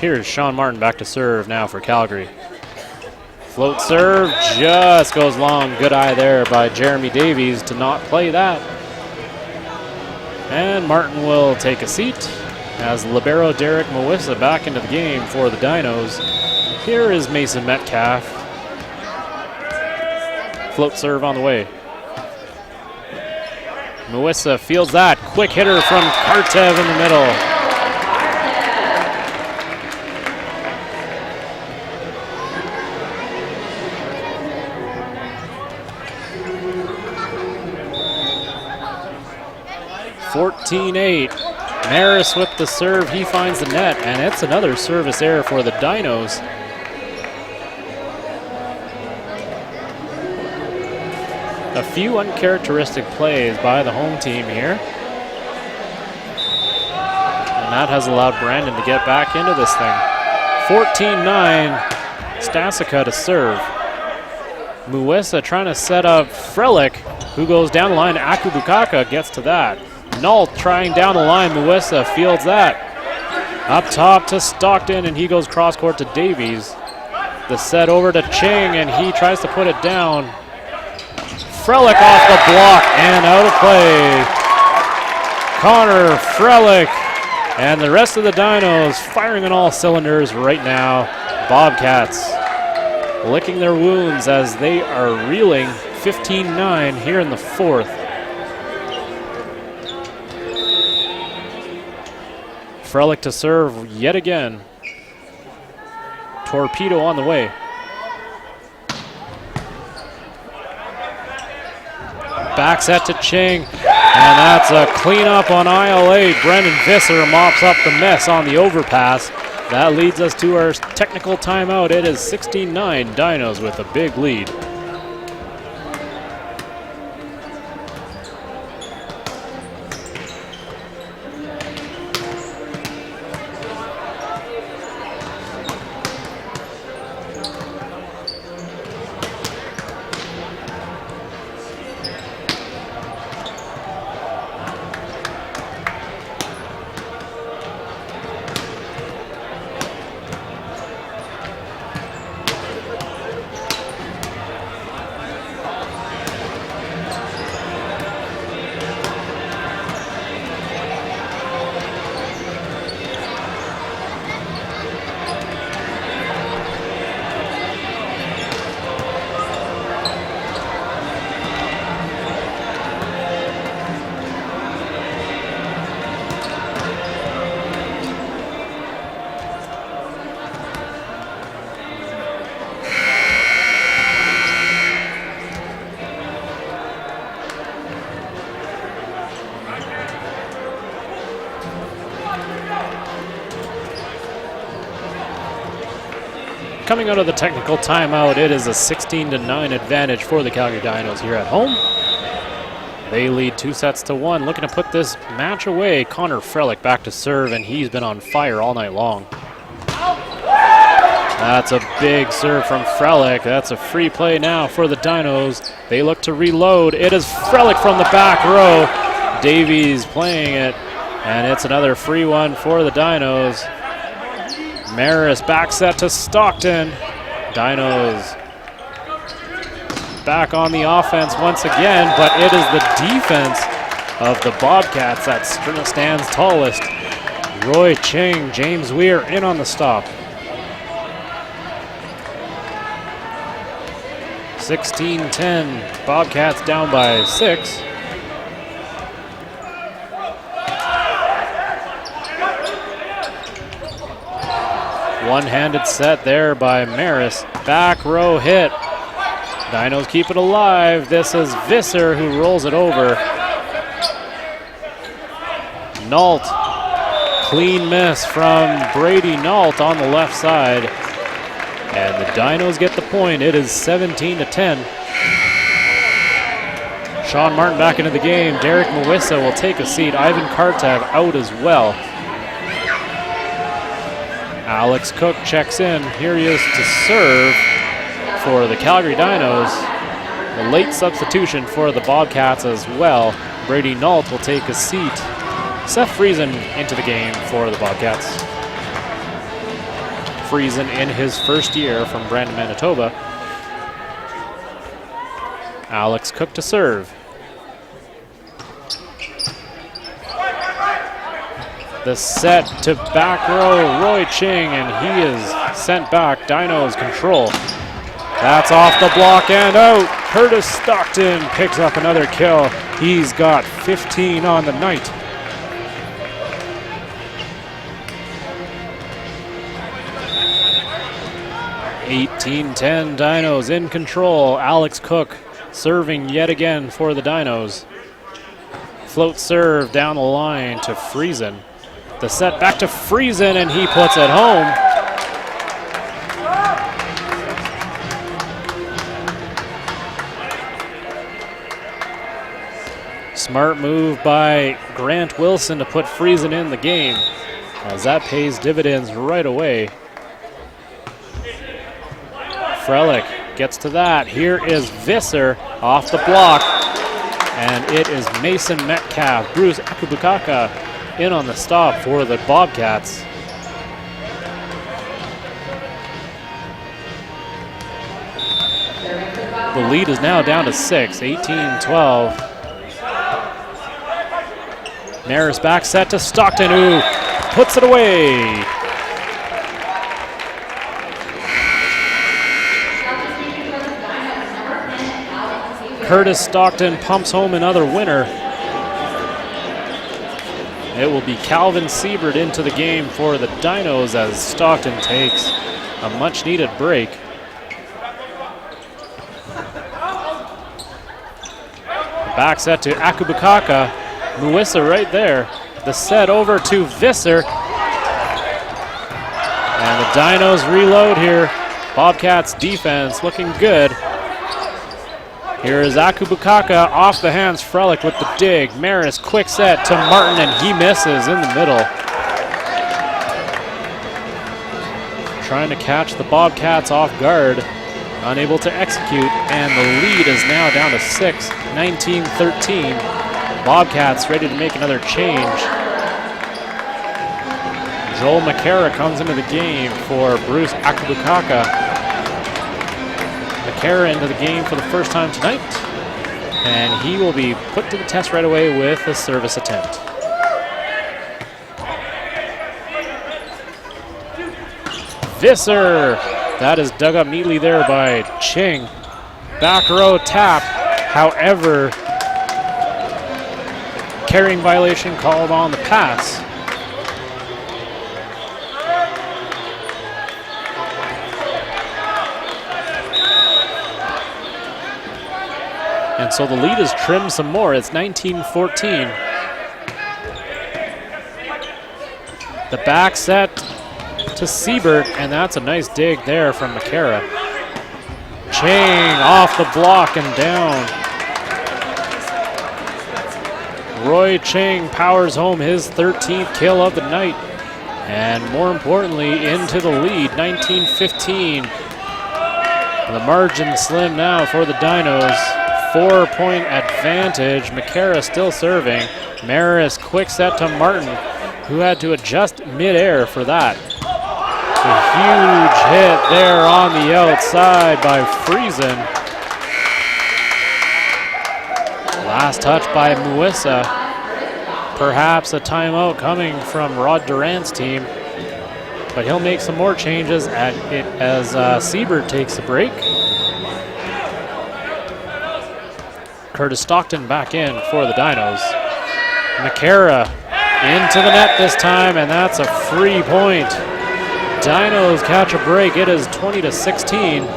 Here's Sean Martin back to serve now for Calgary. Float serve just goes long. Good eye there by Jeremy Davies to not play that. And Martin will take a seat as libero Derek Mawissa back into the game for the Dinos. Here is Mason Metcalf. Float serve on the way. Mawissa fields that. Quick hitter from Kartev in the middle. (14-8). Maris with the serve. He finds the net, and it's another service error for the Dinos. A few uncharacteristic plays by the home team here. And that has allowed Brandon to get back into this thing. 14-9, Stasica to serve. Mawissa trying to set up Frelick, who goes down the line. Akubukaka gets to that. Nault trying down the line. Mawissa fields that. Up top to Stockton, and he goes cross court to Davies. The set over to Ching, and he tries to put it down. Frelick off the block and out of play. Connor Frelick and the rest of the Dinos firing on all cylinders right now. Bobcats licking their wounds as they are reeling. 15-9 here in the fourth. Frelick to serve yet again. Torpedo on the way. Back set to Ching, and that's a cleanup on aisle 8. Brendan Visser mops up the mess on the overpass. That leads us to our technical timeout. It is 16-9, Dinos with a big lead. Coming out of the technical timeout, it is a 16-9 advantage for the Calgary Dinos here at home. They lead 2-1, looking to put this match away. Connor Frelick back to serve, and he's been on fire all night long. That's a big serve from Frelick. That's a free play now for the Dinos. They look to reload. It is Frelick from the back row. Davies playing it, and it's another free one for the Dinos. Maris back set to Stockton. Dinos back on the offense once again, but it is the defense of the Bobcats that stands tallest. Roy Ching, James Weir in on the stop. 16-10, Bobcats down by 6. One-handed set there by Maris. Back row hit. Dinos keep it alive. This is Visser who rolls it over. Nault. Clean miss from Brady Nault on the left side. And the Dinos get the point. It is 17-10. Sean Martin back into the game. Derek Mawissa will take a seat. Ivan Kartev out as well. Alex Cook checks in. Here he is to serve for the Calgary Dinos. The late substitution for the Bobcats as well. Brady Nault will take a seat. Seth Friesen into the game for the Bobcats. Friesen in his first year from Brandon, Manitoba. Alex Cook to serve. The set to back row, Roy Ching, and he is sent back. Dinos control. That's off the block and out. Curtis Stockton picks up another kill. He's got 15 on the night. (18-10) Dinos in control. Alex Cook serving yet again for the Dinos. Float serve down the line to Friesen. The set back to Friesen, and he puts it home. Smart move by Grant Wilson to put Friesen in the game, as that pays dividends right away. Frelick gets to that. Here is Visser off the block, and it is Mason Metcalf. Bruce Akubukaka in on the stop for the Bobcats. The lead is now down to 6, 18-12. Maris back set to Stockton, who puts it away. Curtis Stockton pumps home another winner. It will be Calvin Siebert into the game for the Dinos as Stockton takes a much-needed break. Back set to Akubukaka. Muissa right there. The set over to Visser. And the Dinos reload here. Bobcats defense looking good. Here is Akubukaka off the hands. Frelick with the dig. Maris quick set to Martin, and he misses in the middle. Trying to catch the Bobcats off guard. Unable to execute, and the lead is now down to 6, 19-13. Bobcats ready to make another change. Joel McCara comes into the game for Bruce Akubukaka. McCara into the game for the first time tonight, and he will be put to the test right away with a service attempt. Visser, that is dug up neatly there by Ching. Back row tap, however, carrying violation called on the pass. And so the lead is trimmed some more. It's 19-14. The back set to Siebert, and that's a nice dig there from McCara. Chang off the block and down. Roy Chang powers home his 13th kill of the night, and more importantly, into the lead, 19-15. The margin slim now for the Dinos. 4-point advantage. McCara still serving. Maris quick set to Martin, who had to adjust midair for that. A huge hit there on the outside by Friesen. Last touch by Muissa. Perhaps a timeout coming from Rod Durant's team, but he'll make some more changes as Siebert takes a break. Curtis Stockton back in for the Dinos. McCara into the net this time, and that's a free point. Dinos catch a break. It is 20-16.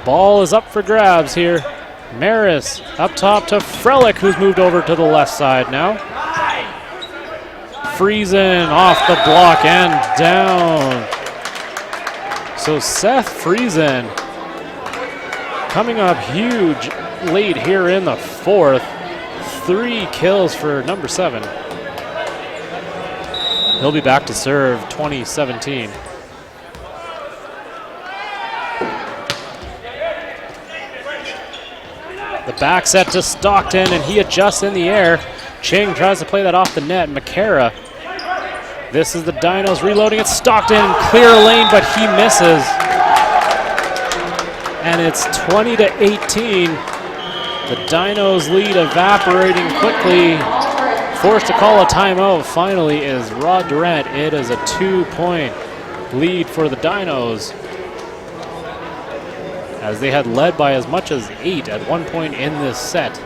Ball is up for grabs here. Maris up top to Frelick, who's moved over to the left side now. Friesen off the block and down. So Seth Friesen coming up huge late here in the fourth. 3 kills for number 7. He'll be back to serve 2017. The back set to Stockton, and he adjusts in the air. Ching tries to play that off the net. McCara. This is the Dinos reloading at Stockton. Clear lane, but he misses. And it's 20-18. The Dinos lead evaporating quickly. Forced to call a timeout finally is Rod Durant. It is a 2-point lead for the Dinos, as they had led by as much as 8 at one point in this set.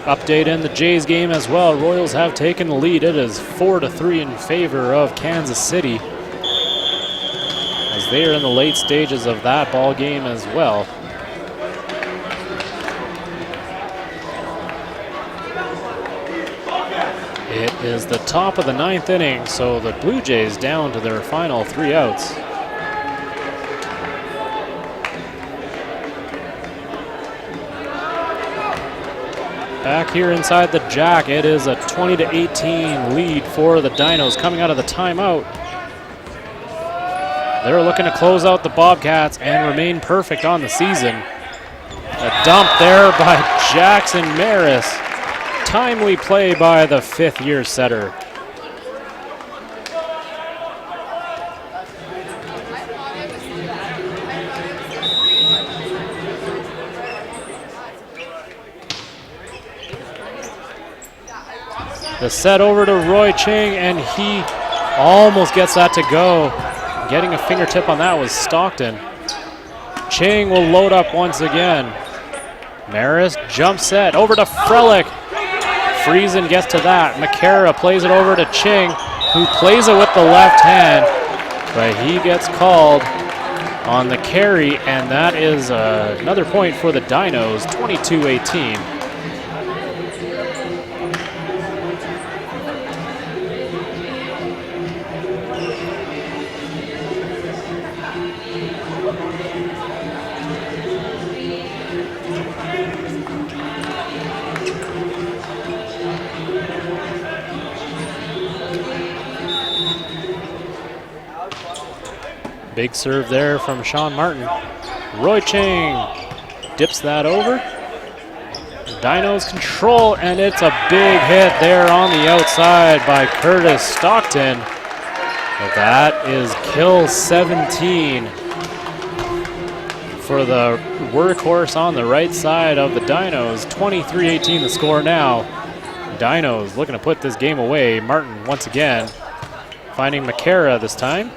Update in the Jays game as well. Royals have taken the lead. It is 4-3 in favor of Kansas City, as they are in the late stages of that ball game as well. It is the top of the 9th inning, so the Blue Jays down to their final 3 outs. Back here inside the Jack, it is a 20-18 lead for the Dinos coming out of the timeout. They're looking to close out the Bobcats and remain perfect on the season. A dump there by Jackson Maris. Timely play by the 5th-year setter. The set over to Roy Ching, and he almost gets that to go. Getting a fingertip on that was Stockton. Ching will load up once again. Maris jump set over to Frelick. Friesen gets to that. McCara plays it over to Ching, who plays it with the left hand, but he gets called on the carry, and that is another point for the Dinos, 22-18. Big serve there from Sean Martin. Roy Ching dips that over. Dinos control, and it's a big hit there on the outside by Curtis Stockton. That is kill 17 for the workhorse on the right side of the Dinos. 23-18 the score now. Dinos looking to put this game away. Martin once again finding McCara this time.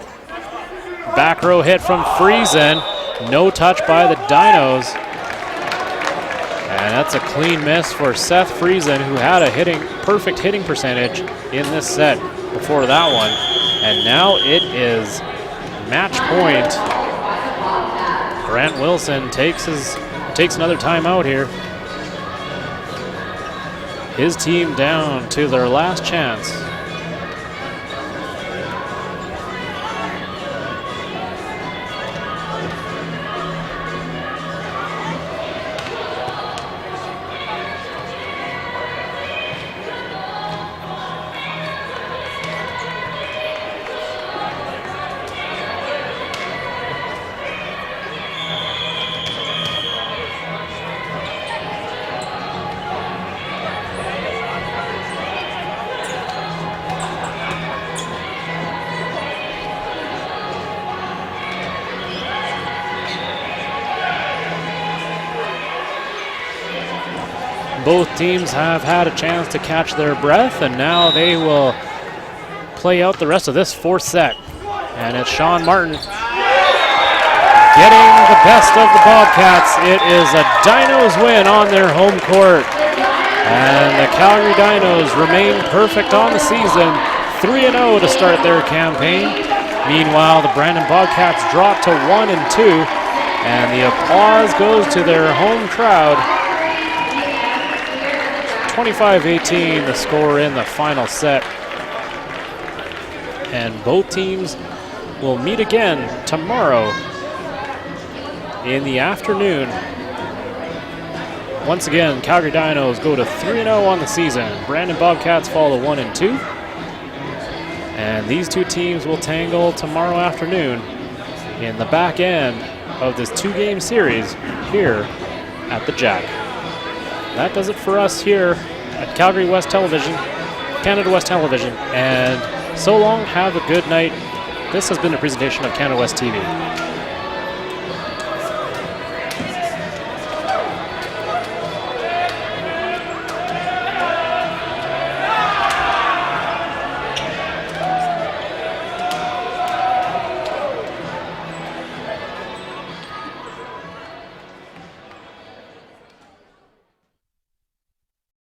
Back row hit from Friesen. No touch by the Dinos. And that's a clean miss for Seth Friesen, who had a perfect hitting percentage in this set before that one. And now it is match point. Grant Wilson takes another timeout here. His team down to their last chance. Both teams have had a chance to catch their breath, and now they will play out the rest of this 4th set. And it's Sean Martin getting the best of the Bobcats. It is a Dinos win on their home court. And the Calgary Dinos remain perfect on the season, 3-0 to start their campaign. Meanwhile, the Brandon Bobcats drop to 1-2, and the applause goes to their home crowd. 25-18 the score in the final set. And both teams will meet again tomorrow in the afternoon once again, Calgary Dinos go to 3-0 on the season. Brandon Bobcats fall to 1-2. And these two teams will tangle tomorrow afternoon in the back end of this 2-game series here at the Jack. That does it for us here at Calgary West Television, Canada West Television, and so long, have a good night. This has been a presentation of Canada West TV.